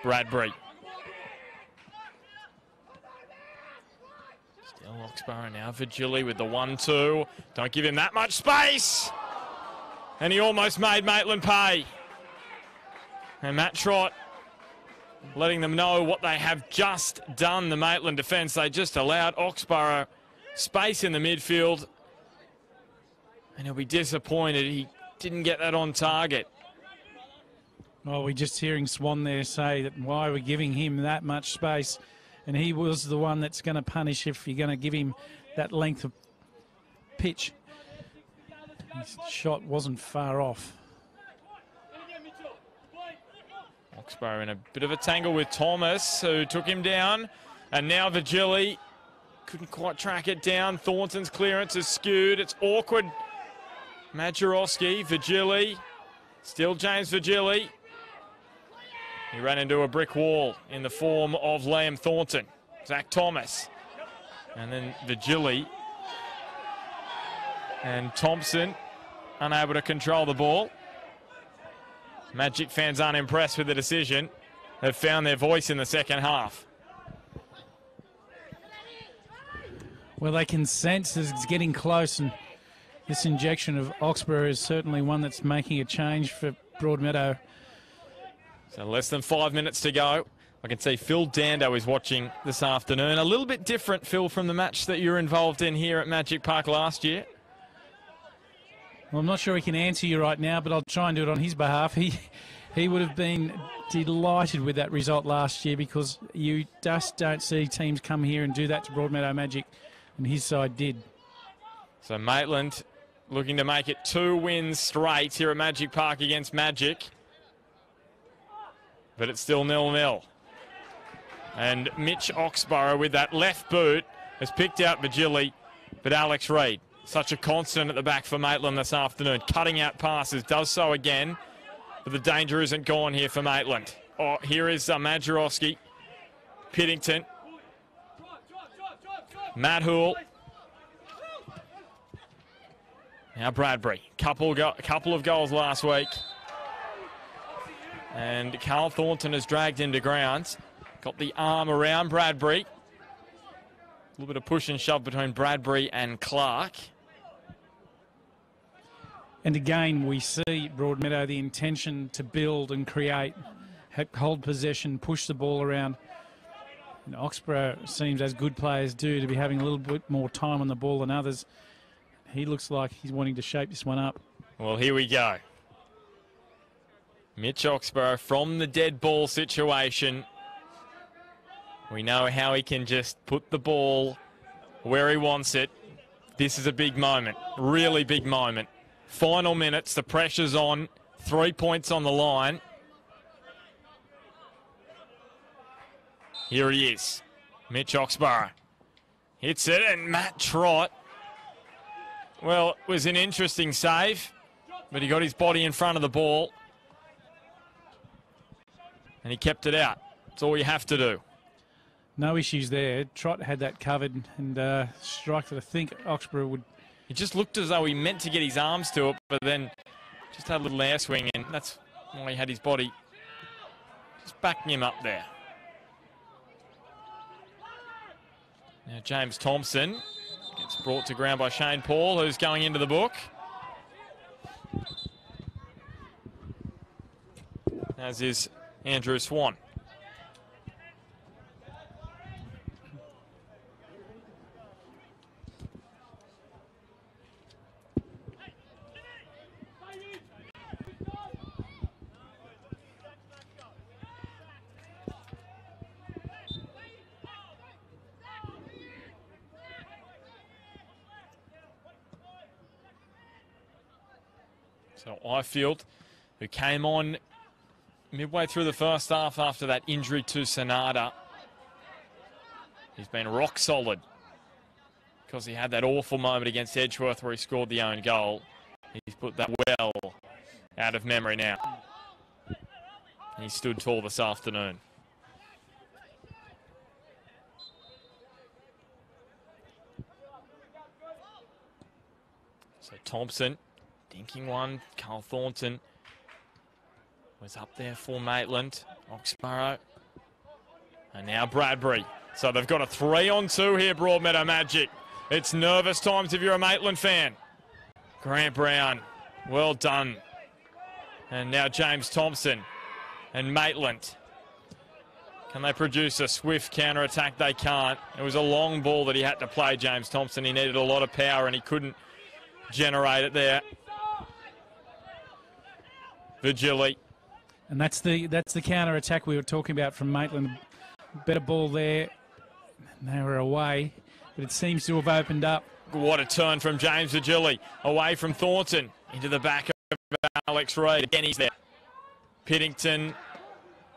Bradbury. Still Oxborough now. Virgili with the 1-2. Don't give him that much space. And he almost made Maitland pay. And Matt Trott letting them know what they have just done, the Maitland defence. They just allowed Oxborough space in the midfield. And he'll be disappointed he didn't get that on target. Well, we're just hearing Swan there say that why we're giving him that much space. And he was the one that's going to punish if you're going to give him that length of pitch. His shot wasn't far off. Oxborough in a bit of a tangle with Thomas, who took him down. And now Virgili couldn't quite track it down. Thornton's clearance is skewed. It's awkward. Majorowski, Virgili. Still James Virgili. He ran into a brick wall in the form of Liam Thornton. Zach Thomas. And then Vigili. And Thompson unable to control the ball. Magic fans aren't impressed with the decision. They've found their voice in the second half. Well, they can sense it's getting close, and this injection of Oxborough is certainly one that's making a change for Broadmeadow. So less than 5 minutes to go. I can see Phil Dando is watching this afternoon. A little bit different, Phil, from the match that you were involved in here at Magic Park last year. Well, I'm not sure he can answer you right now, but I'll try and do it on his behalf. He would have been delighted with that result last year, because you just don't see teams come here and do that to Broadmeadow Magic, and his side did. So Maitland looking to make it 2 wins straight here at Magic Park against Magic. But it's still 0-0. And Mitch Oxborough with that left boot has picked out Vigili, but Alex Reid, such a constant at the back for Maitland this afternoon. Cutting out passes, does so again, but the danger isn't gone here for Maitland. Oh, here is Majorowski, Piddington, Matt Hoole. Now Bradbury, couple of goals last week. And Carl Thornton has dragged into ground. Got the arm around Bradbury. A little bit of push and shove between Bradbury and Clark. And again, we see Broadmeadow, the intention to build and create, hold possession, push the ball around. And Oxborough seems, as good players do, to be having a little bit more time on the ball than others. He looks like he's wanting to shape this one up. Well, here we go. Mitch Oxborough from the dead ball situation. We know how he can just put the ball where he wants it. This is a big moment, really big moment. Final minutes, the pressure's on, 3 points on the line. Here he is, Mitch Oxborough. Hits it, and Matt Trott. Well, it was an interesting save, but he got his body in front of the ball. And he kept it out. That's all you have to do. No issues there. Trott had that covered and strike that I think Oxborough would. He just looked as though he meant to get his arms to it, but then just had a little air swing, and that's why he had his body just backing him up there. Now James Thompson gets brought to ground by Shane Paul, who's going into the book. As is Andrew Swan. So Ifield, who came on midway through the first half after that injury to Sonata. He's been rock solid because he had that awful moment against Edgeworth where he scored the own goal. He's put that well out of memory now. And he stood tall this afternoon. So Thompson, dinking one. Carl Thornton was up there for Maitland. Oxborough. And now Bradbury. So they've got a 3-on-2 here, Broadmeadow Magic. It's nervous times if you're a Maitland fan. Grant Brown, well done. And now James Thompson and Maitland. Can they produce a swift counter-attack? They can't. It was a long ball that he had to play, James Thompson. He needed a lot of power and he couldn't generate it there. Vigili. And that's the counter-attack we were talking about from Maitland. Better ball there. They were away, but it seems to have opened up. What a turn from James Vigili. Away from Thornton. Into the back of Alex Reid. Again, he's there. Piddington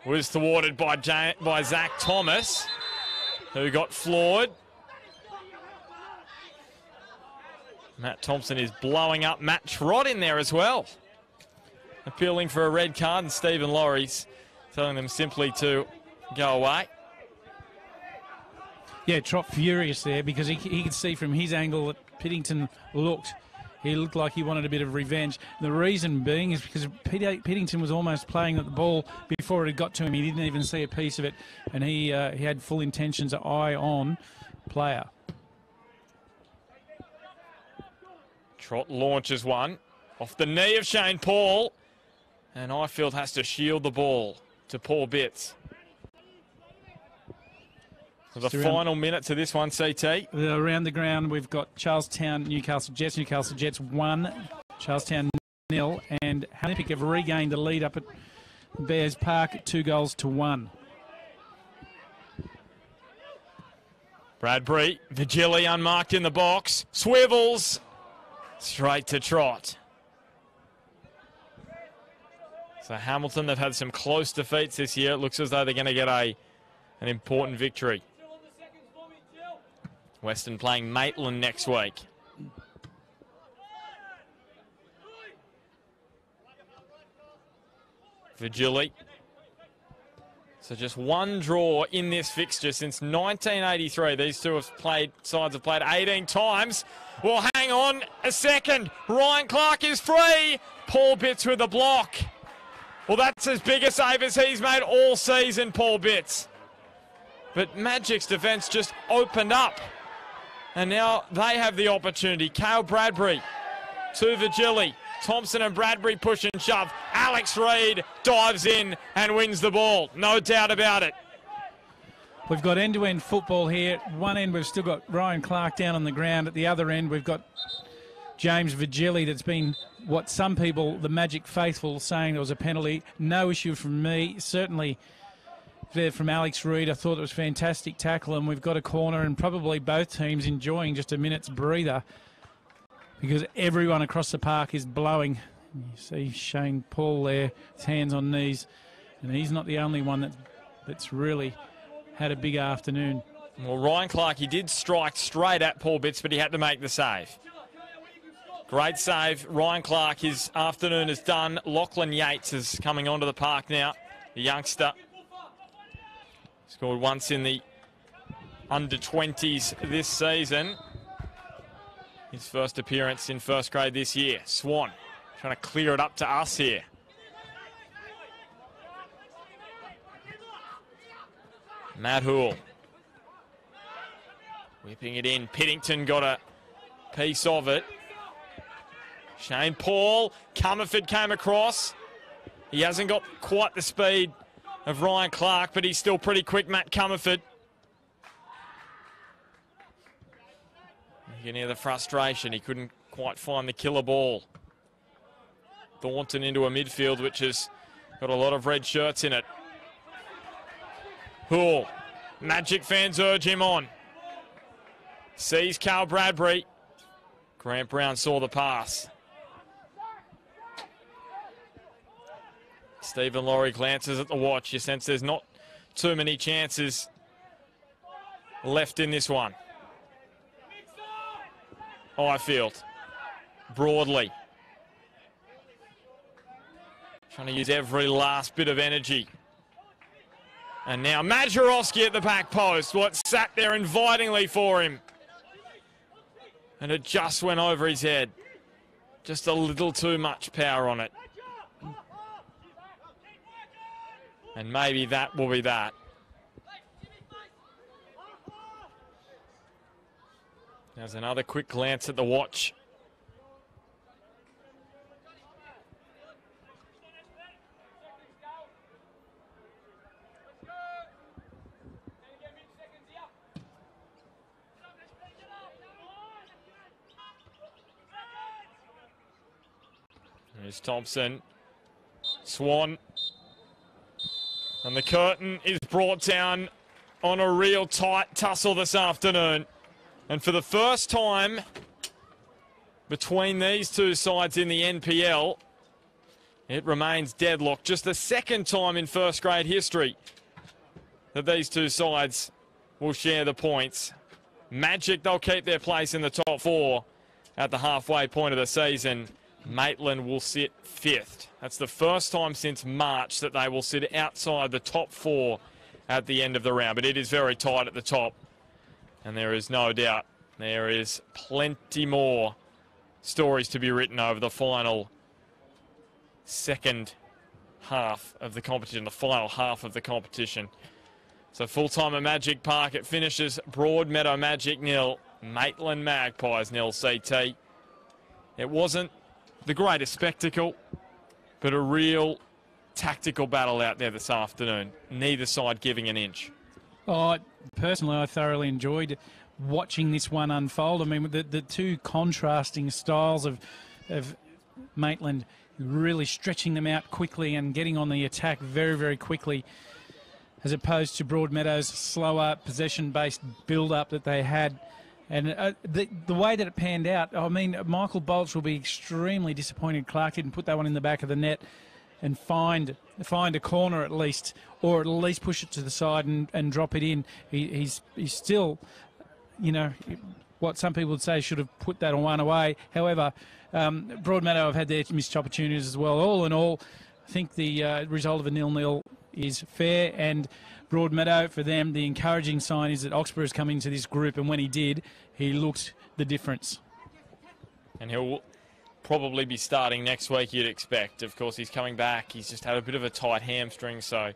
was thwarted by Zach Thomas, who got floored. Matt Thompson is blowing up Matt Trott in there as well. Appealing for a red card, and Stephen Laurie's telling them simply to go away. Yeah, Trott furious there because he could see from his angle that Piddington looked. He looked like he wanted a bit of revenge. The reason being is because Piddington was almost playing at the ball before it had got to him. He didn't even see a piece of it, and he had full intentions, eye on player. Trott launches one off the knee of Shane Paul, and Ifield has to shield the ball to Paul Bitts. For the final minute to this one, CT. Around the ground, we've got Charlestown, Newcastle Jets. Newcastle Jets 1, Charlestown 0, and Olympic have regained the lead up at Bears Park, 2-1. Bradbury, Vigili unmarked in the box, swivels straight to Trott. So Hamilton, they've had some close defeats this year. It looks as though they're going to get an important victory. Western playing Maitland next week. Vigili. So just one draw in this fixture since 1983. These two sides have played 18 times. Well, hang on a second. Ryan Clark is free. Paul Bitts with the block. Well, that's as big a save as he's made all season, Paul Bitts. But Magic's defence just opened up. And now they have the opportunity. Cale Bradbury to Vigili. Thompson and Bradbury push and shove. Alex Reid dives in and wins the ball. No doubt about it. We've got end-to-end football here. At one end, we've still got Ryan Clark down on the ground. At the other end, we've got James Vigili. That's been what some people, the Magic faithful, saying there was a penalty. No issue from me. Certainly there from Alex Reid. I thought it was fantastic tackle, and we've got a corner, and probably both teams enjoying just a minute's breather because everyone across the park is blowing. You see Shane Paul there, his hands on knees, and he's not the only one that's really had a big afternoon. Well, Ryan Clark, he did strike straight at Paul Bitts, but he had to make the save. Great save, Ryan Clark. His afternoon is done. Lachlan Yates is coming onto the park now, the youngster. Scored once in the under-20s this season. His first appearance in first grade this year. Swan trying to clear it up to us here. Matt Hoole whipping it in. Piddington got a piece of it. Shane Paul. Comerford came across. He hasn't got quite the speed of Ryan Clark, but he's still pretty quick, Matt Comerford. You can hear the frustration. He couldn't quite find the killer ball. Thornton into a midfield, which has got a lot of red shirts in it. Hoole. Magic fans urge him on. Sees Cale Bradbury. Grant Brown saw the pass. Stephen Laurie glances at the watch. You sense there's not too many chances left in this one. Ifield. Broadly. Trying to use every last bit of energy. And now Majerowski at the back post. What sat there invitingly for him. And it just went over his head. Just a little too much power on it. And maybe that will be that. There's another quick glance at the watch. There's Thompson. Swan. And the curtain is brought down on a real tight tussle this afternoon. And for the first time between these two sides in the NPL, it remains deadlocked. Just the second time in first grade history that these two sides will share the points. Magic, they'll keep their place in the top four at the halfway point of the season. Maitland will sit 5th. That's the first time since March that they will sit outside the top 4 at the end of the round. But it is very tight at the top. And there is no doubt there is plenty more stories to be written over the final second half of the competition, the final half of the competition. So full time at Magic Park, it finishes Broadmeadow Magic 0, Maitland Magpies 0 CT. It wasn't the greatest spectacle, but a real tactical battle out there this afternoon. Neither side giving an inch. Oh, personally, I thoroughly enjoyed watching this one unfold. I mean, the two contrasting styles of Maitland really stretching them out quickly and getting on the attack very, very quickly, as opposed to Broadmeadow's slower possession-based build-up that they had. And the way that it panned out, I mean, Michael Bolts will be extremely disappointed Clark didn't put that one in the back of the net and find a corner at least, or at least push it to the side and drop it in. He's still, you know, what some people would say should have put that one away. However, Broadmeadow have had their missed opportunities as well. All in all, I think the result of a 0-0 is fair, and Broadmeadow, for them, the encouraging sign is that Oxborough is coming to this group, and when he did, he looked the difference. And he'll probably be starting next week, you'd expect. Of course, he's coming back. He's just had a bit of a tight hamstring, so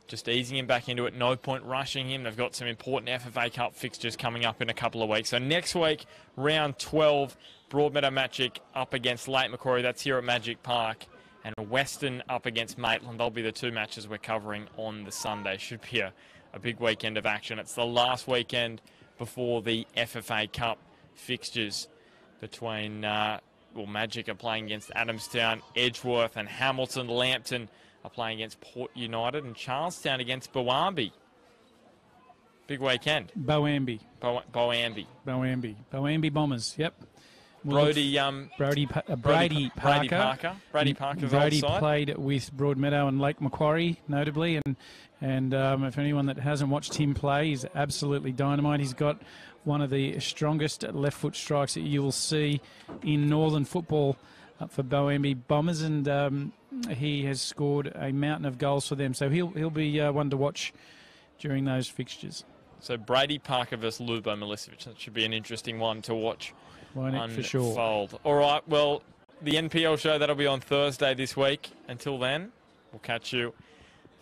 just easing him back into it. No point rushing him. They've got some important FFA Cup fixtures coming up in a couple of weeks. So next week, round 12, Broadmeadow Magic up against Lake Macquarie. That's here at Magic Park. And Western up against Maitland. They'll be the two matches we're covering on the Sunday. Should be a big weekend of action. It's the last weekend before the FFA Cup fixtures between, Magic are playing against Adamstown, Edgeworth and Hamilton. Lambton are playing against Port United, and Charlestown against Boambi. Big weekend. Boambi Bombers, yep. Brady Parker. Brady Parker's Brady offside. played with Broadmeadow and Lake Macquarie, notably, and if anyone that hasn't watched him play, he's absolutely dynamite. He's got one of the strongest left foot strikes that you will see in northern football for Boambi Bombers, and he has scored a mountain of goals for them. So he'll be one to watch during those fixtures. So Brady Parker versus Lubo Milicevic. That should be an interesting one to watch. Won't it, for sure. Unfold. All right, well, the NPL show, that'll be on Thursday this week. Until then, we'll catch you.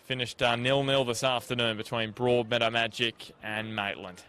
Finished 0-0 this afternoon between Broadmeadow Magic and Maitland.